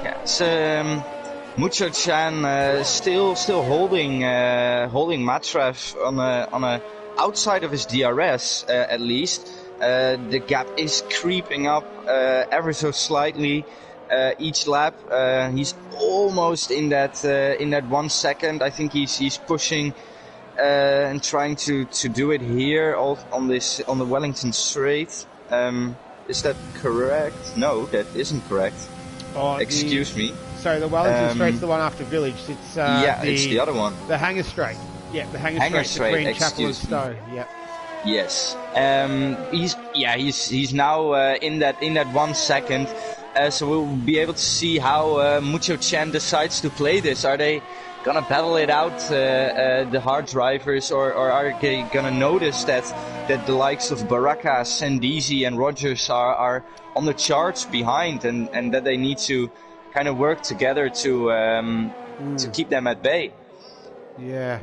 Yeah, it's Mucho-chan still holding Matrev on a outside of his DRS at least. The gap is creeping up ever so slightly. Each lap, he's almost in that 1 second. I think he's pushing and trying to do it here on the Wellington Straight. Is that correct? No, that isn't correct. Excuse me. Sorry, the Wellington Straight's the one after Village. It's it's the other one. The Hanger Straight. Yeah, the Hanger Straight between Chapel and Stowe. Yep. Yes. He's now in that 1 second. So we'll be able to see how Mucho-chan decides to play this. Are they gonna battle it out, the hard drivers, or are they gonna notice that the likes of Baraka, Sandizi, and Rogers are on the charts behind, and that they need to kind of work together to keep them at bay? Yeah.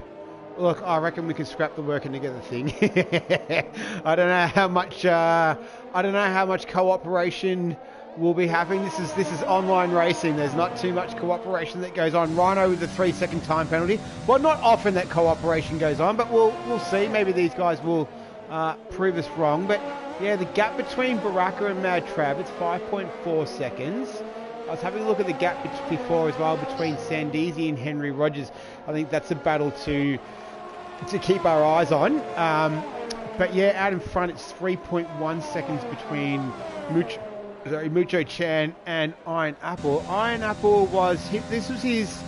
Look, I reckon we can scrap the working together thing. I don't know how much cooperation we'll be having. This is online racing. There's not too much cooperation that goes on. Rhino with the 3-second time penalty. Well, not often that cooperation goes on, but we'll see. Maybe these guys will prove us wrong. But yeah, the gap between Baraka and Mad Trav, it's 5.4 seconds. I was having a look at the gap before as well between Sandizi and Henry Rogers. I think that's a battle to keep our eyes on. But yeah, out in front, it's 3.1 seconds between Mucho-chan and Iron Apple. Iron Apple this was his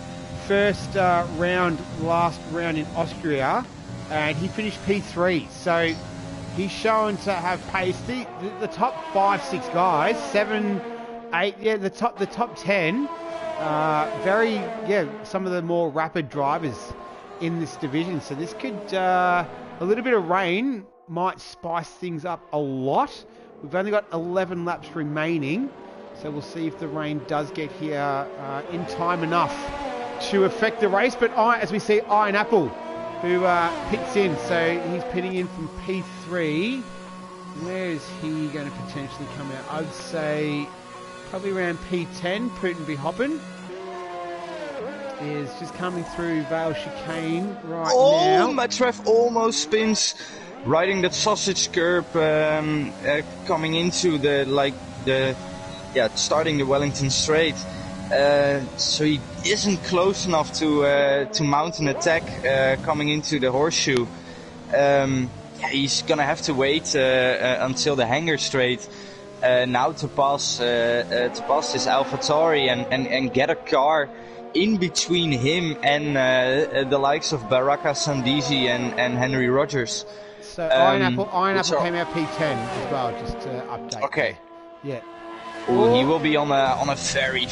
first last round in Austria, and he finished P3. So he's shown to have pace. The top 5-6 guys, 7, 8, the top 10, some of the more rapid drivers in this division. So this could a little bit of rain might spice things up a lot. We've only got 11 laps remaining, so we'll see if the rain does get here in time enough to affect the race. But as we see, Iron Apple, who pits in, so he's pitting in from P3. Where is he going to potentially come out? I'd say probably around P10. Putin be hopping. Is just coming through Vale Chicane now. Oh, Matrev almost spins. Riding that sausage curb, coming into starting the Wellington Straight. So he isn't close enough to mount an attack coming into the horseshoe. He's gonna have to wait until the Hanger Straight now to pass this AlphaTauri and get a car in between him and the likes of Baraka, Sandizi, and Henry Rogers. So Iron Apple came out P10 as well, just to update. Okay. Yeah. Ooh, he will be on a very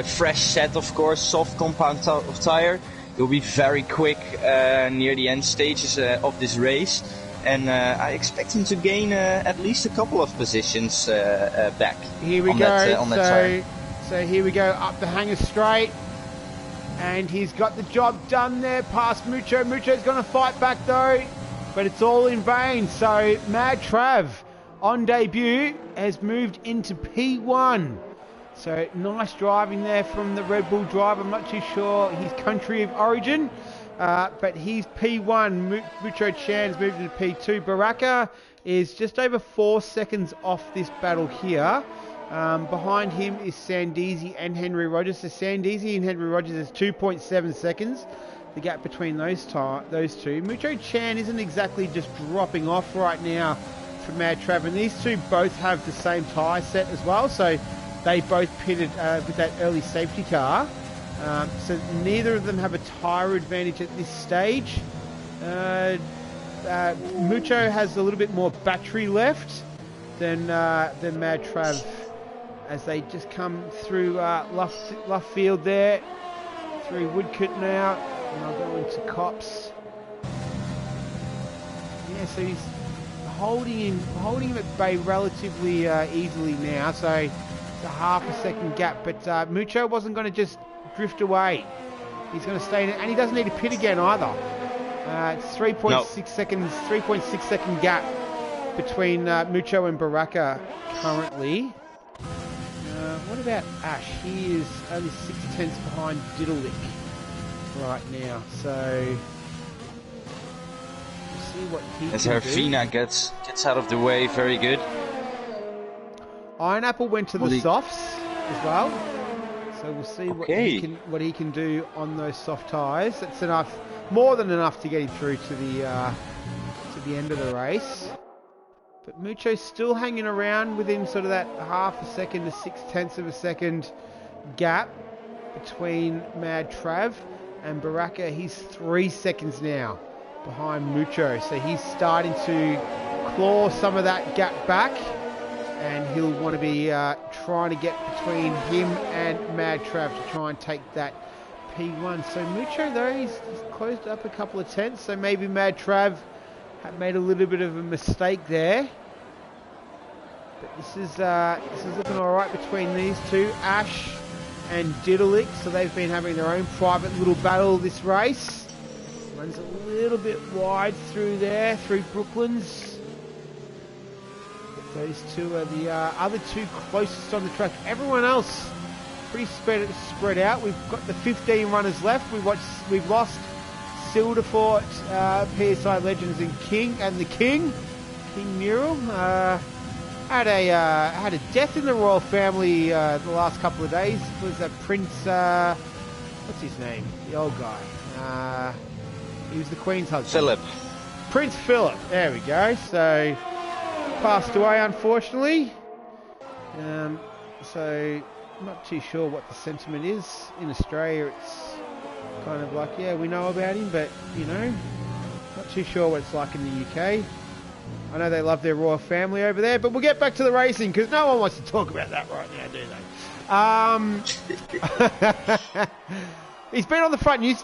fresh set, of course, soft compound tire. He'll be very quick near the end stages of this race, and I expect him to gain at least a couple of positions back. Here we go. So here we go up the Hanger Straight. And he's got the job done there past Mucho. Mucho's going to fight back though, but it's all in vain. So Mad Trav on debut has moved into P1. So nice driving there from the Red Bull driver. I'm not too sure his country of origin, but he's P1. Mucho-chan's moved into P2. Baraka is just over 4 seconds off this battle here. Behind him is Sandizi and Henry Rogers. So Sandizi and Henry Rogers is 2.7 seconds. The gap between those two. Mucho-chan isn't exactly just dropping off right now from Mad Trav. And these two both have the same tyre set as well. So they both pitted with that early safety car. So neither of them have a tyre advantage at this stage. Mucho has a little bit more battery left than Mad Trav, as they just come through Luffield there, through Woodcote now, and I'll go into Cops. Yeah, so he's holding him at bay relatively easily now. So it's a half a second gap. But Mucho wasn't going to just drift away. He's going to stay in it, and he doesn't need to pit again either. It's 3.6 seconds, 3.6 second gap between Mucho and Baraka currently. What about Ash? He is only 6 tenths behind Diddlelick right now. So we'll see what he as can Herfina do. gets out of the way, very good. Iron Apple went to the softs as well. So we'll see what he can do on those soft tyres. That's enough, more than enough to get him through to the end of the race. But Mucho's still hanging around within sort of that half a second to 6 tenths of a second gap between Mad Trav and Baraka. He's 3 seconds now behind Mucho. So he's starting to claw some of that gap back. And he'll want to be trying to get between him and Mad Trav to try and take that P1. So Mucho, though, he's closed up a couple of tenths. So maybe Mad Trav had made a little bit of a mistake there. But this is looking all right between these two, Ash and Diddlelick. So they've been having their own private little battle this race. Runs a little bit wide through there, through Brooklands. Those two are the other two closest on the track. Everyone else pretty spread out. We've got the 15 runners left. We've lost Silderfort, PSI Legends, and King King Mural. Had a death in the royal family the last couple of days. Was that Prince? What's his name? The old guy. He was the Queen's husband. Philip. Prince Philip. There we go. So passed away, unfortunately. So I'm not too sure what the sentiment is in Australia. It's kind of like, yeah, we know about him, but you know, not too sure what it's like in the UK. I know they love their royal family over there, but we'll get back to the racing because no one wants to talk about that right now, do they? He's been on the front page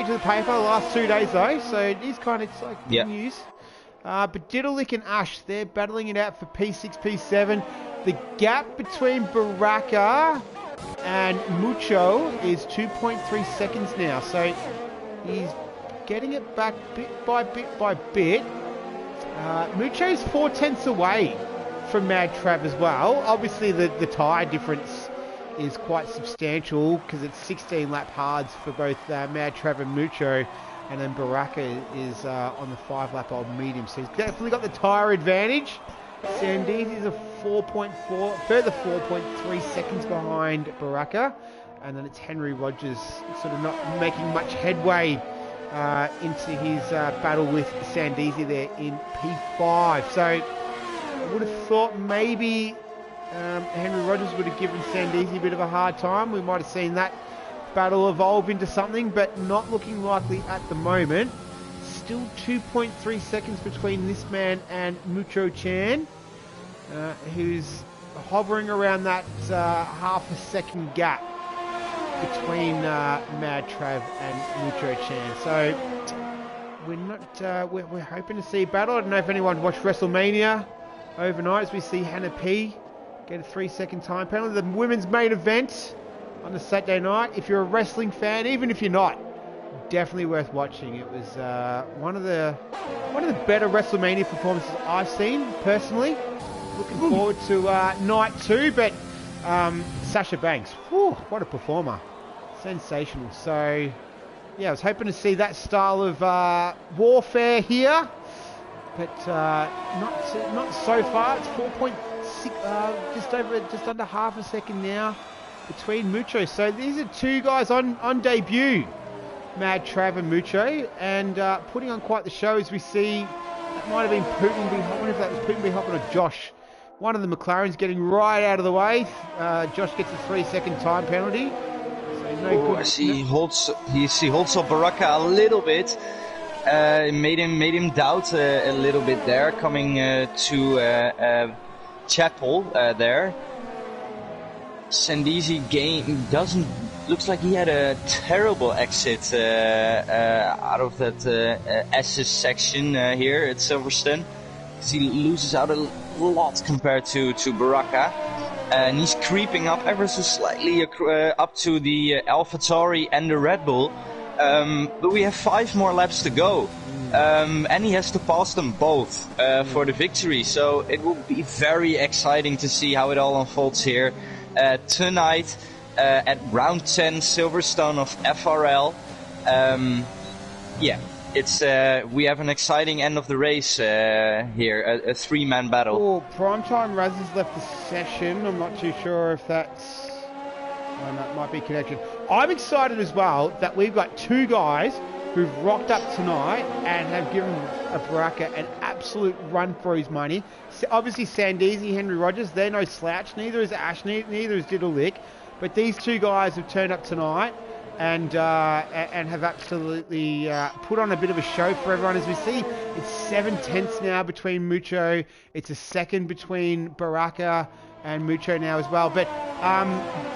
of the paper the last 2 days though, so it is kind of like good news. But Diddlelick and Ash, they're battling it out for P6, P7. The gap between Baraka and Mucho is 2.3 seconds now. So he's getting it back bit by bit by bit. Mucho's 4 tenths away from Mad Trav as well. Obviously the tyre difference is quite substantial because it's 16 lap hards for both Mad Trav and Mucho. And then Baraka is on the 5 lap old medium. So he's definitely got the tyre advantage. Sandees is a further 4.3 seconds behind Baraka. And then it's Henry Rogers sort of not making much headway into his battle with Sandeesi there in P5. So I would have thought maybe Henry Rogers would have given Sandeesi a bit of a hard time. We might have seen that battle evolve into something, but not looking likely at the moment. Still 2.3 seconds between this man and Mucho Chan, who's hovering around that half a second gap between Mad Trav and Mucho Chan. So we're not we're hoping to see a battle. I don't know if anyone watched WrestleMania overnight as we see Hannah P get a 3-second time penalty. The women's main event on the Saturday night. If you're a wrestling fan, even if you're not, definitely worth watching. It was one of the better WrestleMania performances I've seen personally. Looking forward to night 2, but Sasha Banks, whew, what a performer, sensational. So yeah, I was hoping to see that style of warfare here, but not so far. It's 4.6, just under half a second now between Mucho. So these are two guys on debut, Mad Trav and Mucho, and putting on quite the show as we see. That might have been Putin. I wonder if that was Putin B. Hopping or Josh. One of the McLarens getting right out of the way. Josh gets a 3-second time penalty. So no good. I see he holds up Baraka a little bit. Made him doubt a little bit there, coming to Chapel there. Sandeesi looks like he had a terrible exit out of that S's section here at Silverstone. He loses out a lot compared to Baraka. And he's creeping up ever so slightly up to the AlphaTauri and the Red Bull. But we have 5 more laps to go. And he has to pass them both for the victory. So it will be very exciting to see how it all unfolds here tonight at round 10 Silverstone of FRL. Yeah. It's we have an exciting end of the race here, a 3-man battle. Oh, Primetime Raz has left the session. I'm not too sure if that's... that might be connection. I'm excited as well that we've got 2 guys who've rocked up tonight and have given Baraka an absolute run for his money. So obviously Sandeezy, Henry Rogers, they're no slouch. Neither is Ash, neither is Diddle Lick. But these 2 guys have turned up tonight and have absolutely put on a bit of a show for everyone. As we see, it's 7/10 now between Mucho. It's a second between Baraka and Mucho now as well. But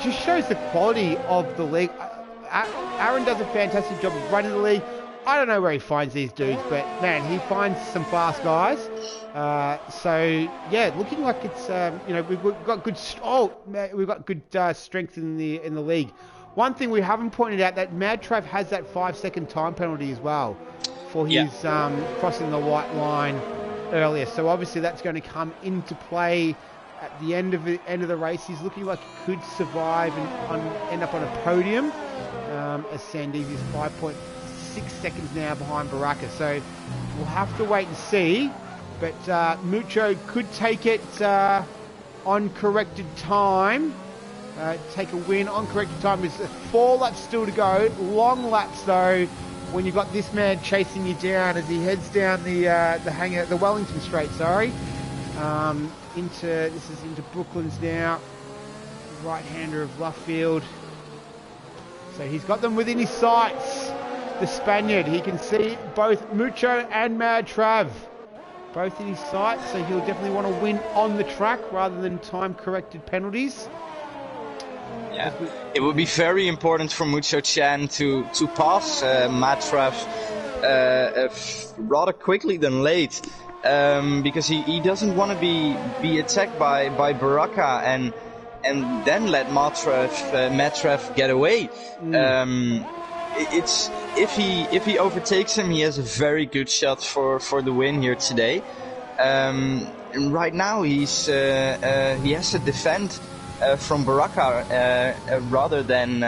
just shows the quality of the league. Aaron does a fantastic job of running the league. I don't know where he finds these dudes, but man, he finds some fast guys. So yeah, looking like it's we've got good. We've got good strength in the league. One thing we haven't pointed out, that Mad Trav has that 5-second time penalty as well for his crossing the white line earlier. So obviously that's going to come into play at the end of the race. He's looking like he could survive and end up on a podium, as Sandeezy is 5.6 seconds now behind Baraka. So we'll have to wait and see. But Mucho could take it on corrected time. Take a win on corrected time. There's 4 laps still to go. Long laps though, when you've got this man chasing you down as he heads down the Wellington Straight. Into Brooklands now. Right-hander of Luffield. So he's got them within his sights. The Spaniard. He can see both Mucho and Mad Trav. Both in his sights, so he'll definitely want to win on the track rather than time-corrected penalties. Yeah, it would be very important for Mucho Chan to pass Matrav rather quickly than late, because he doesn't want to be attacked by Baraka and then let Matrav get away. It's if he overtakes him, he has a very good shot for the win here today. And right now he has to defend from Baraka rather than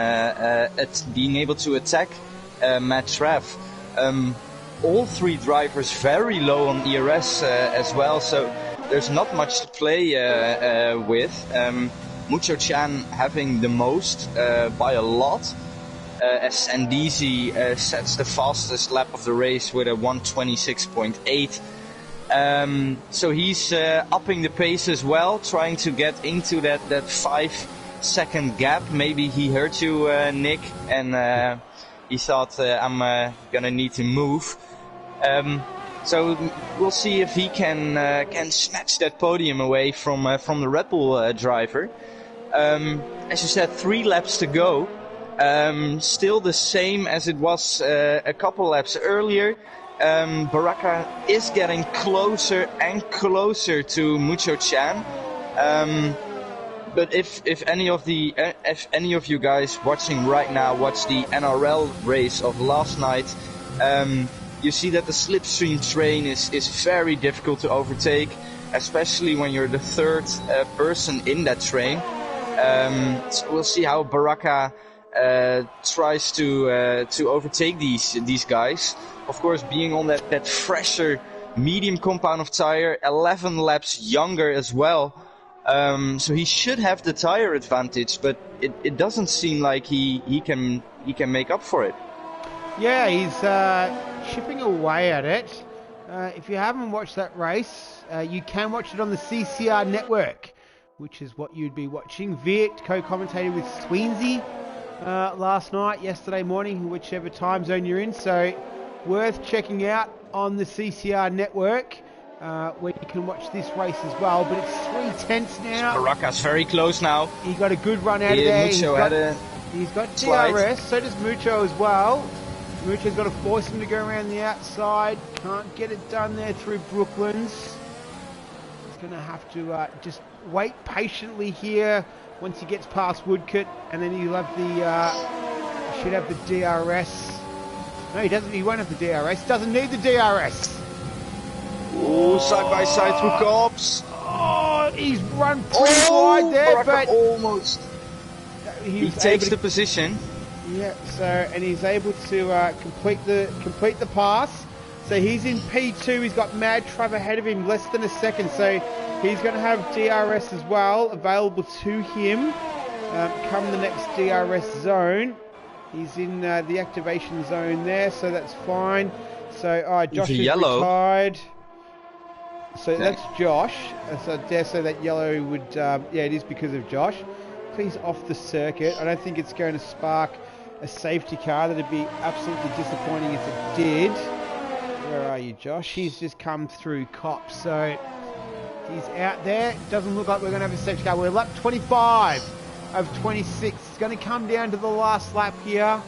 being able to attack Matrav. All 3 drivers very low on ERS as well, so there's not much to play with. Mucho Chan having the most by a lot. As Sandeezy sets the fastest lap of the race with a 1:26.8. So he's upping the pace as well, trying to get into that 5-second gap. Maybe he heard you, Nick, and he thought I'm gonna need to move. So we'll see if he can snatch that podium away from the Red Bull driver. As you said, 3 laps to go. Still the same as it was a couple laps earlier. Baraka is getting closer and closer to Mucho Chan. But if any of you guys watching right now watch the NRL race of last night, you see that the slipstream train is very difficult to overtake, especially when you're the 3rd person in that train. So we'll see how Baraka tries to overtake these guys. Of course, being on that fresher medium compound of tire, 11 laps younger as well. So he should have the tire advantage, but it doesn't seem like he can make up for it. Yeah, he's chipping away at it. If you haven't watched that race, you can watch it on the CCR Network, which is what you'd be watching. Viet co-commentated with Sweensy last night, yesterday morning, whichever time zone you're in. So worth checking out on the CCR Network, where you can watch this race as well. But it's 3/10 now. Baraka's very close now. He got a good run out of there. He's got DRS, so does Mucho as well. Mucho's got to force him to go around the outside. Can't get it done there through Brooklands. He's going to have to just wait patiently here once he gets past Woodcote, and then he'll have the should have the DRS. No, he doesn't. He won't have the DRS. Doesn't need the DRS. Ooh, side by side through cops. Oh, he's run pretty wide there, but almost. He takes the position. Yeah. So, and he's able to complete the pass. So he's in P2. He's got Mad Trav ahead of him, less than a second. So he's going to have DRS as well available to him come the next DRS zone. He's in the activation zone there, so that's fine. So Josh is retired. So that's Josh. So I dare say that yellow would... yeah, it is because of Josh. He's off the circuit. I don't think it's going to spark a safety car. That'd be absolutely disappointing if it did. Where are you, Josh? He's just come through cops, so he's out there. Doesn't look like we're going to have a safety car. We're lap 25 of 26. It's going to come down to the last lap here.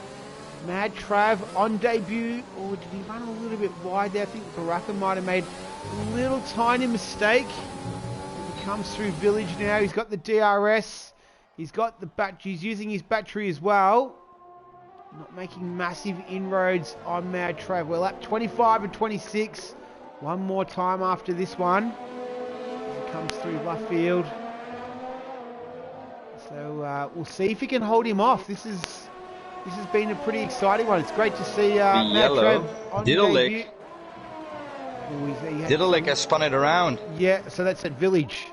Mad Trav on debut. Or did he run a little bit wide there? I think Baraka might have made a little tiny mistake. He comes through Village now. He's got the DRS. He's got the battery. He's using his battery as well. Not making massive inroads on Mad Trav. We're lap 25 and 26. One more time after this one. He comes through Luffield. So we'll see if he can hold him off. This has been a pretty exciting one. It's great to see Mad Trav on debut. Diddlelick has spun it around. Yeah, so that's at Village.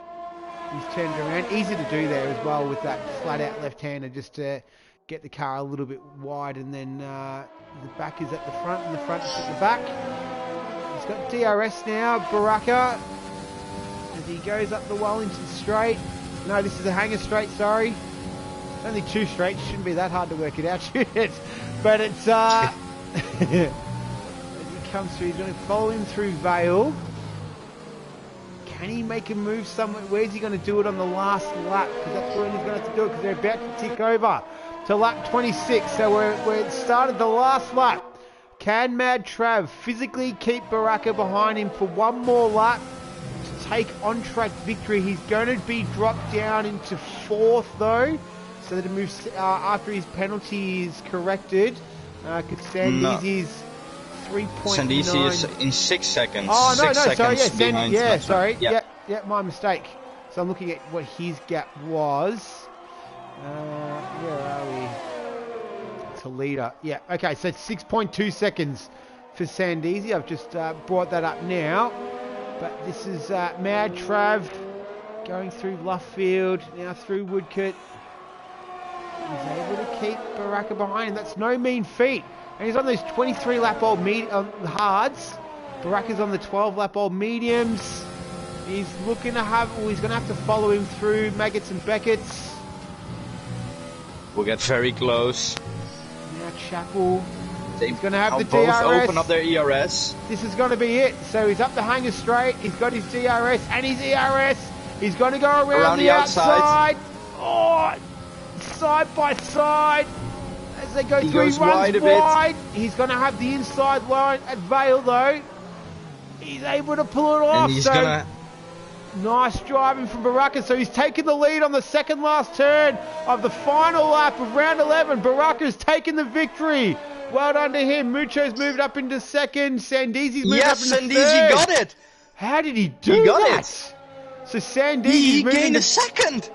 He's turned around. Easy to do there as well with that flat out left-hander, just to get the car a little bit wide, and then the back is at the front and the front is at the back. He's got DRS now, Baraka, as he goes up the Wellington straight. No, this is a hanger straight, sorry. Only two straights, shouldn't be that hard to work it out, should it? But it's, as he comes through, he's going to follow him through Vale. Can he make a move somewhere? Where's he going to do it on the last lap? Because that's where he's going to have to do it, because they're about to tick over to lap 26. So we're started the last lap. Can Mad Trav physically keep Baraka behind him for one more lap to take on-track victory? He's going to be dropped down into fourth, though, so that it moves after his penalty is corrected. Because Sandeezy's 3.9. Sandeezy is in 6 seconds. Oh, no, 6 seconds sorry, behind. Sorry. Yeah, my mistake. So I'm looking at what his gap was. Where are we? Toledo. Yeah, okay, so it's 6.2 seconds for Sandeezy. I've just brought that up now. But this is Mad Trav going through Luffield, now through Woodcote. He's able to keep Baraka behind him. That's no mean feat. And he's on those 23 lap old hards. Baraka's on the 12 lap old mediums. He's looking to have, he's going to have to follow him through Maggots and Beckett's. We'll get very close. Now Chapel. He's going to have the both DRS. Open up their ERS. This is going to be it. So he's up the hanger straight. He's got his DRS and his ERS. He's going to go around the outside. Oh, side by side. As they go through, he runs wide. He's going to have the inside line at Vale, though. He's able to pull it off. And he's gonna... Nice driving from Baraka. So he's taken the lead on the second last turn of the final lap of round 11. Baraka's taken the victory. Well done to him. Mucho's moved up into second. Sandeezy's moved up into third. Sandeezy got it. How did he do that? He got it. So Sandeezy's he gained a second.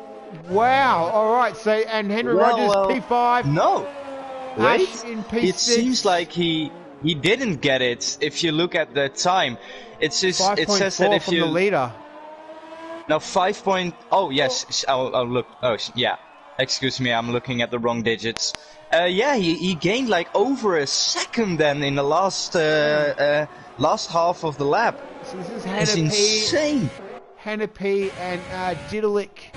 Wow. All right. So, and Henry Rogers, P5. No. Wait. Ash in P6. It seems like he didn't get it. If you look at the time, it's just it says that if from you the leader. No, 5 point... Oh, yes. I'll look... Oh, yeah. Excuse me, I'm looking at the wrong digits. Yeah, he gained like over a second then in the last half of the lap. So this is That's insane. Hannah P and Diddlelick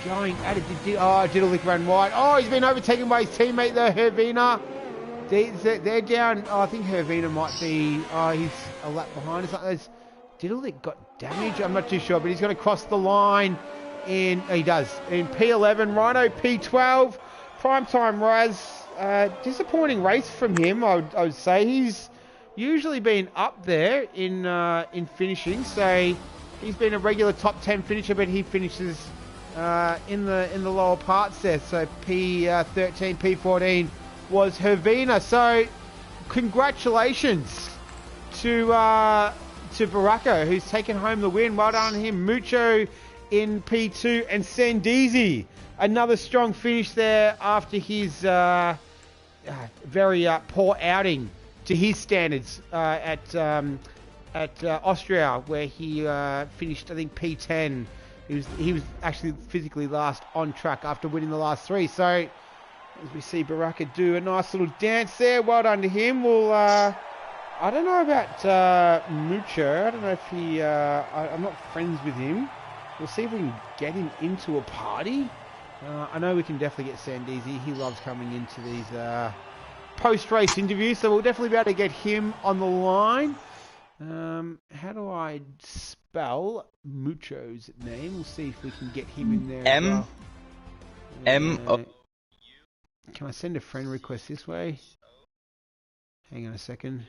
going at it. Diddlelick ran wide. Oh, he's been overtaken by his teammate there, Hervina. They're down... Oh, I think Hervina might be... Oh, he's a lap behind or something. Diddlelick got damage, I'm not too sure, but he's going to cross the line in, he does, in P11, Rhino P12, Primetime Raz, disappointing race from him. I would say he's usually been up there in finishing. So he's been a regular top 10 finisher, but he finishes in the lower parts there. So P13, P14 was Hervina. So congratulations to Baraka, who's taken home the win. Well done to him. Mucho in P2 and Sandizi, another strong finish there after his very poor outing to his standards at Austria, where he finished, I think, P10. He was actually physically last on track after winning the last three. So as we see Baraka do a nice little dance there, well done to him. We'll I don't know about Mucho. I don't know if he I'm not friends with him. We'll see if we can get him into a party. I know we can definitely get Sandizi. He loves coming into these post-race interviews, so we'll definitely be able to get him on the line. How do I spell Mucho's name? We'll see if we can get him in there. M-O... Can I send a friend request this way? Hang on a second.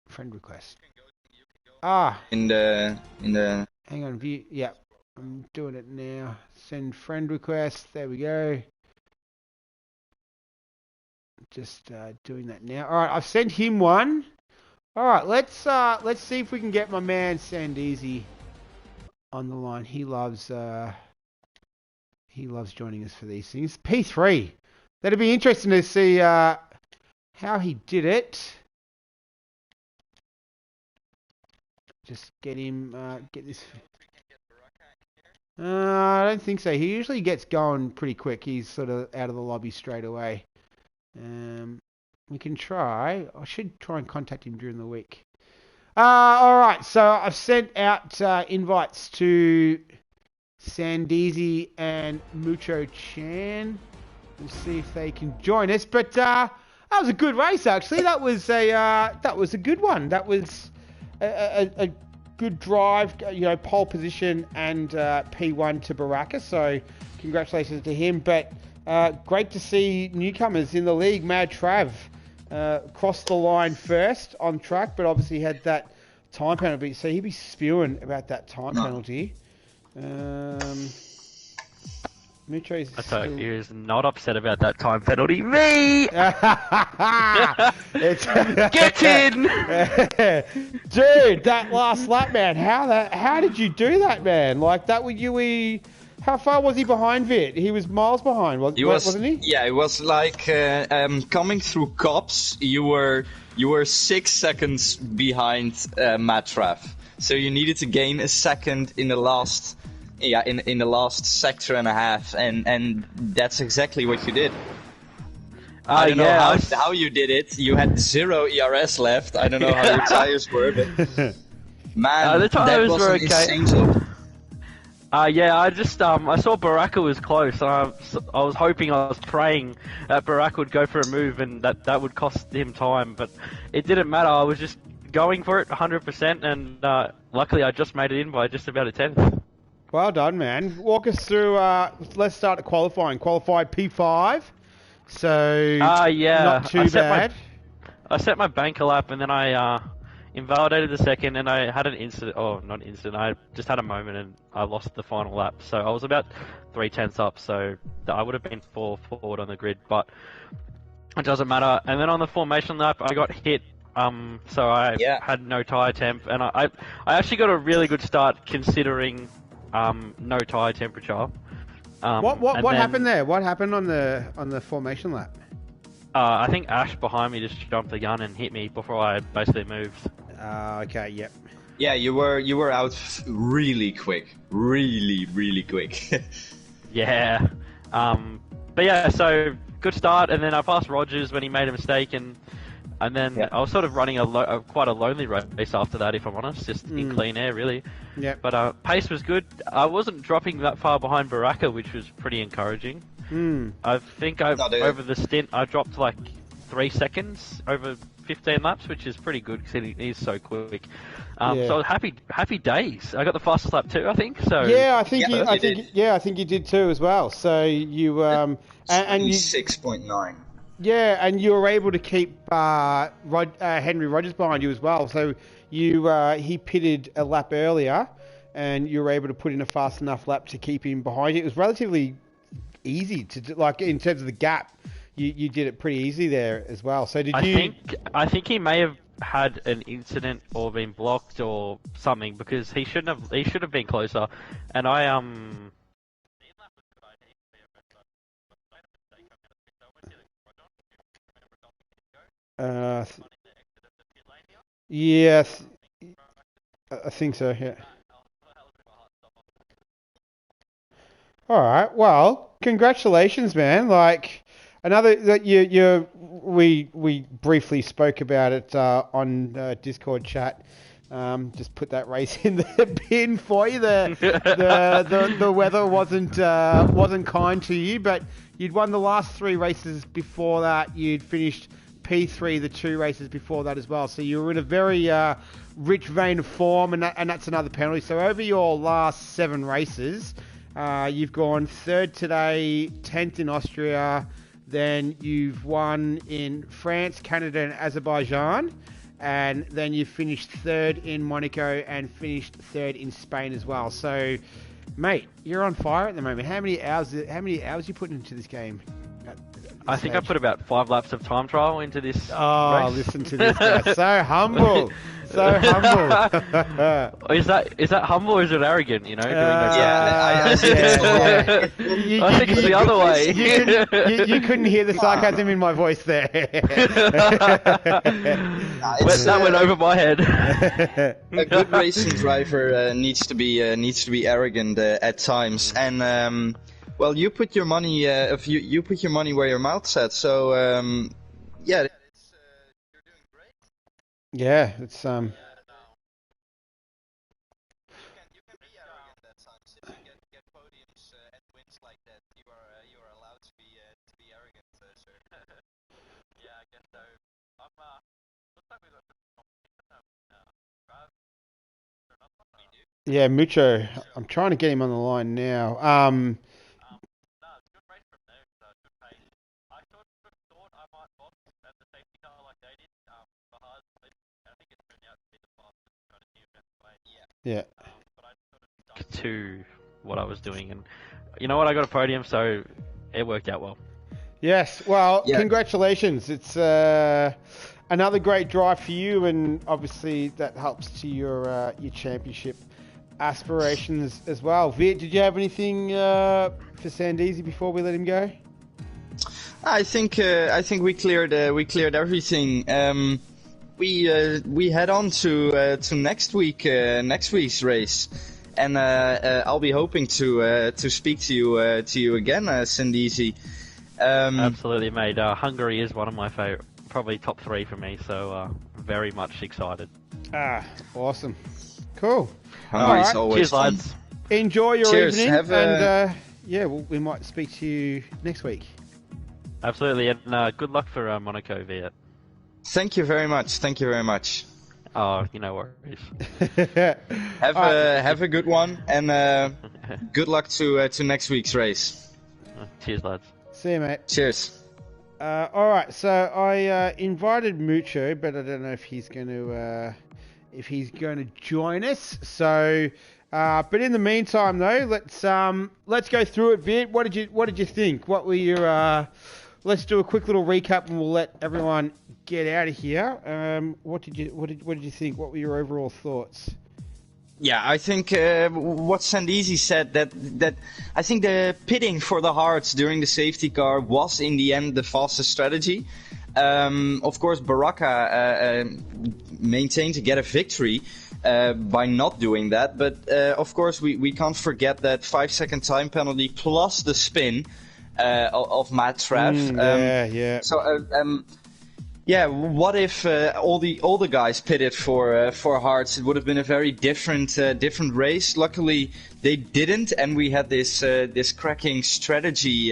Friend request. In the hang on, view. Yeah, I'm doing it now. Send friend request. There we go. Just doing that now. All right, I've sent him one. All right, let's see if we can get my man Sandizi on the line. He loves joining us for these things. P3. That'd be interesting to see how he did it. Just get him, get this. I don't think so. He usually gets going pretty quick. He's sort of out of the lobby straight away. We can try. I should try and contact him during the week. All right. So I've sent out invites to Sandizi and Mucho Chan. We'll see if they can join us. But that was a good race, actually. That was a good one. That was a good drive, pole position and P1 to Baraka. So congratulations to him. But great to see newcomers in the league. Mad Trav crossed the line first on track, but obviously had that time penalty. So he'd be spewing about that time penalty. Mucho's I thought he was not upset about that time penalty. Me! Get in! Dude, that last lap, man. How did you do that, man? Like, that would you... How far was he behind Vit? He was miles behind, wasn't he? Yeah, it was like coming through cops. You were 6 seconds behind Matraf, so you needed to gain a second in the last. Yeah, in the last sector and a half, and that's exactly what you did. I don't know how you did it. You had 0 ERS left. I don't know how your tires were, but man, the tires that was were an okay. insane job. I just I saw Baraka was close. I was hoping, I was praying that Baraka would go for a move and that would cost him time, but it didn't matter. I was just going for it 100%, and luckily I just made it in by just about a 10th. Well done, man. Walk us through, let's start at qualifying. Qualified P5, so not too bad. I set my banker lap, and then I invalidated the second, and I had an incident, not incident, I just had a moment, and I lost the final lap. So I was about 3/10 up, so I would have been 4 forward on the grid, but it doesn't matter. And then on the formation lap, I got hit. So I had no tyre temp, and I actually got a really good start considering no tyre temperature. What happened there? What happened on the formation lap? I think Ash behind me just jumped the gun and hit me before I basically moved. Okay, yep. Yeah, you were out really quick, really quick. Yeah, but yeah, so good start, and then I passed Rogers when he made a mistake, and then I was sort of running quite a lonely race after that, if I'm honest, just in clean air, really. Yeah. But pace was good. I wasn't dropping that far behind Baraka, which was pretty encouraging. I think over the stint, I dropped like 3 seconds over 15 laps, which is pretty good because he's so quick. Yeah. So happy days. I got the fastest lap too, I think. So yeah, I think you I think you did too as well. So you and you 6.9. yeah, and you were able to keep Henry Rogers behind you as well. So he pitted a lap earlier, and you were able to put in a fast enough lap to keep him behind you. It was relatively easy to do, like in terms of the gap. You did it pretty easy there as well. So I think he may have had an incident or been blocked or something because he should have been closer. And I yes, I think so. Yeah. All right. Well, congratulations, man. Like another that we briefly spoke about it on Discord chat. Just put that race in the bin for you. The weather wasn't kind to you, but you'd won the last 3 races before that. You'd finished P3 the 2 races before that as well. So you were in a very rich vein of form, and that's another penalty. So over your last 7 races. You've gone 3rd today, 10th in Austria, then you've won in France, Canada and Azerbaijan, and then you finished 3rd in Monaco and finished 3rd in Spain as well. So, mate, you're on fire at the moment. How many hours you putting into this game? I think I put about 5 laps of time trial into this race. Listen to this guy. So humble. So humble. Is that humble or is it arrogant, you know? I think I think it's the other way. You couldn't hear the sarcasm in my voice there. That went over my head. A good racing driver needs to be arrogant at times, and well, you put your money you put your money where your mouth's at. So yeah, you're doing great. Yeah, it's You can be arrogant at times if you get podiums and wins like that. You are allowed to be arrogant, sir. Yeah, I guess so. Looks like we got some competition. yeah, Mucho. I'm trying to get him on the line now. It's a good race from there. Good pace. I thought I might box at the safety car like they did for hard. I think it turned out to be the fastest kind of new best way. Yeah. But I sort of stuck to what I was doing, and you know what? I got a podium, so it worked out well. Yes. Well, Yeah. Congratulations. It's another great drive for you, and obviously that helps to your championship aspirations as well. Viet, did you have anything for Sandeezy before we let him go? I think we cleared everything. We head on to next week's race, and I'll be hoping to speak to you again, Sandeezy. Absolutely, mate. Hungary is one of my favorite, probably top 3 for me. So very much excited. Awesome. Cool. Hungary's Alright. always Cheers, fun. lads. Enjoy your Cheers. evening, Have and we might speak to you next week. Absolutely, and good luck for Monaco, Viet. Thank you very much. Oh, you know worries. Have a good one, and good luck to next week's race. Cheers, lads. See you, mate. Cheers. All right, so I invited Mucho, but I don't know if he's going to join us. So, but in the meantime, though, let's go through it. Viet, what did you think? What were your let's do a quick little recap, and we'll let everyone get out of here. What did you think? What were your overall thoughts? Yeah, I think what Sandeezy said, that I think the pitting for the hards during the safety car was in the end the fastest strategy. Of course, Baraka maintained to get a victory by not doing that, but of course we can't forget that 5-second time penalty plus the spin of Matt Trav. Yeah. So yeah, what if all the guys pitted for hards? It would have been a very different race. Luckily, they didn't, and we had this cracking strategy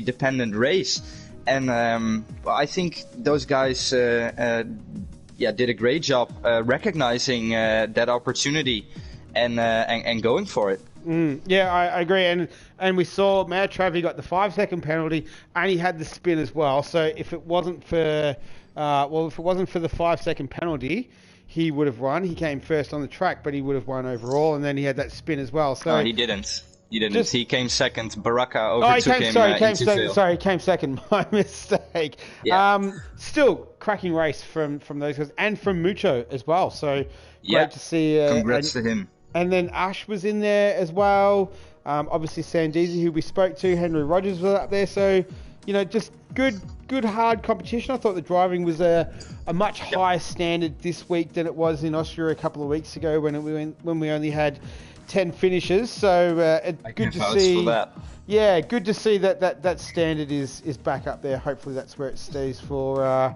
dependent race. And I think those guys did a great job recognizing that opportunity and going for it. Yeah, I agree. And we saw Matt Travey got the 5-second penalty, and he had the spin as well. So if it wasn't for the 5-second penalty, he would have won. He came first on the track, but he would have won overall, and then he had that spin as well. So he didn't. He came second. Baraka overtook him. He came second. My mistake. Yeah. Still cracking race from those guys, and from Mucho as well. So great to see. Congrats to him. And then Ash was in there as well. Obviously Sandeezy, who we spoke to, Henry Rogers was up there. So, just good hard competition. I thought the driving was a much higher standard this week than it was in Austria a couple of weeks ago when we only had 10 finishes. So good to see. Yeah, good to see that standard is back up there. Hopefully that's where it stays for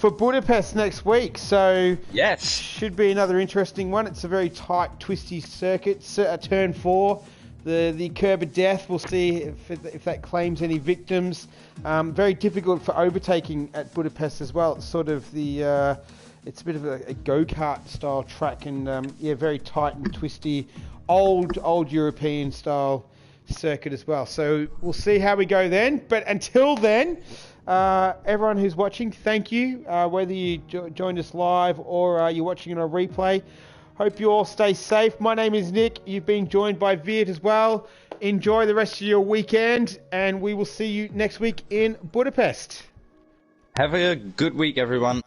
Budapest next week. So yes, should be another interesting one. It's a very tight, twisty circuit. Turn 4, the curb of death. We'll see if that claims any victims. Very difficult for overtaking at Budapest as well. It's sort of it's a bit of a go-kart style track, and very tight and twisty, old European style circuit as well. So we'll see how we go then. But until then, everyone who's watching, thank you. Whether you joined us live or you're watching on a replay, hope you all stay safe. My name is Nick. You've been joined by Viet as well. Enjoy the rest of your weekend, and we will see you next week in Budapest. Have a good week, everyone.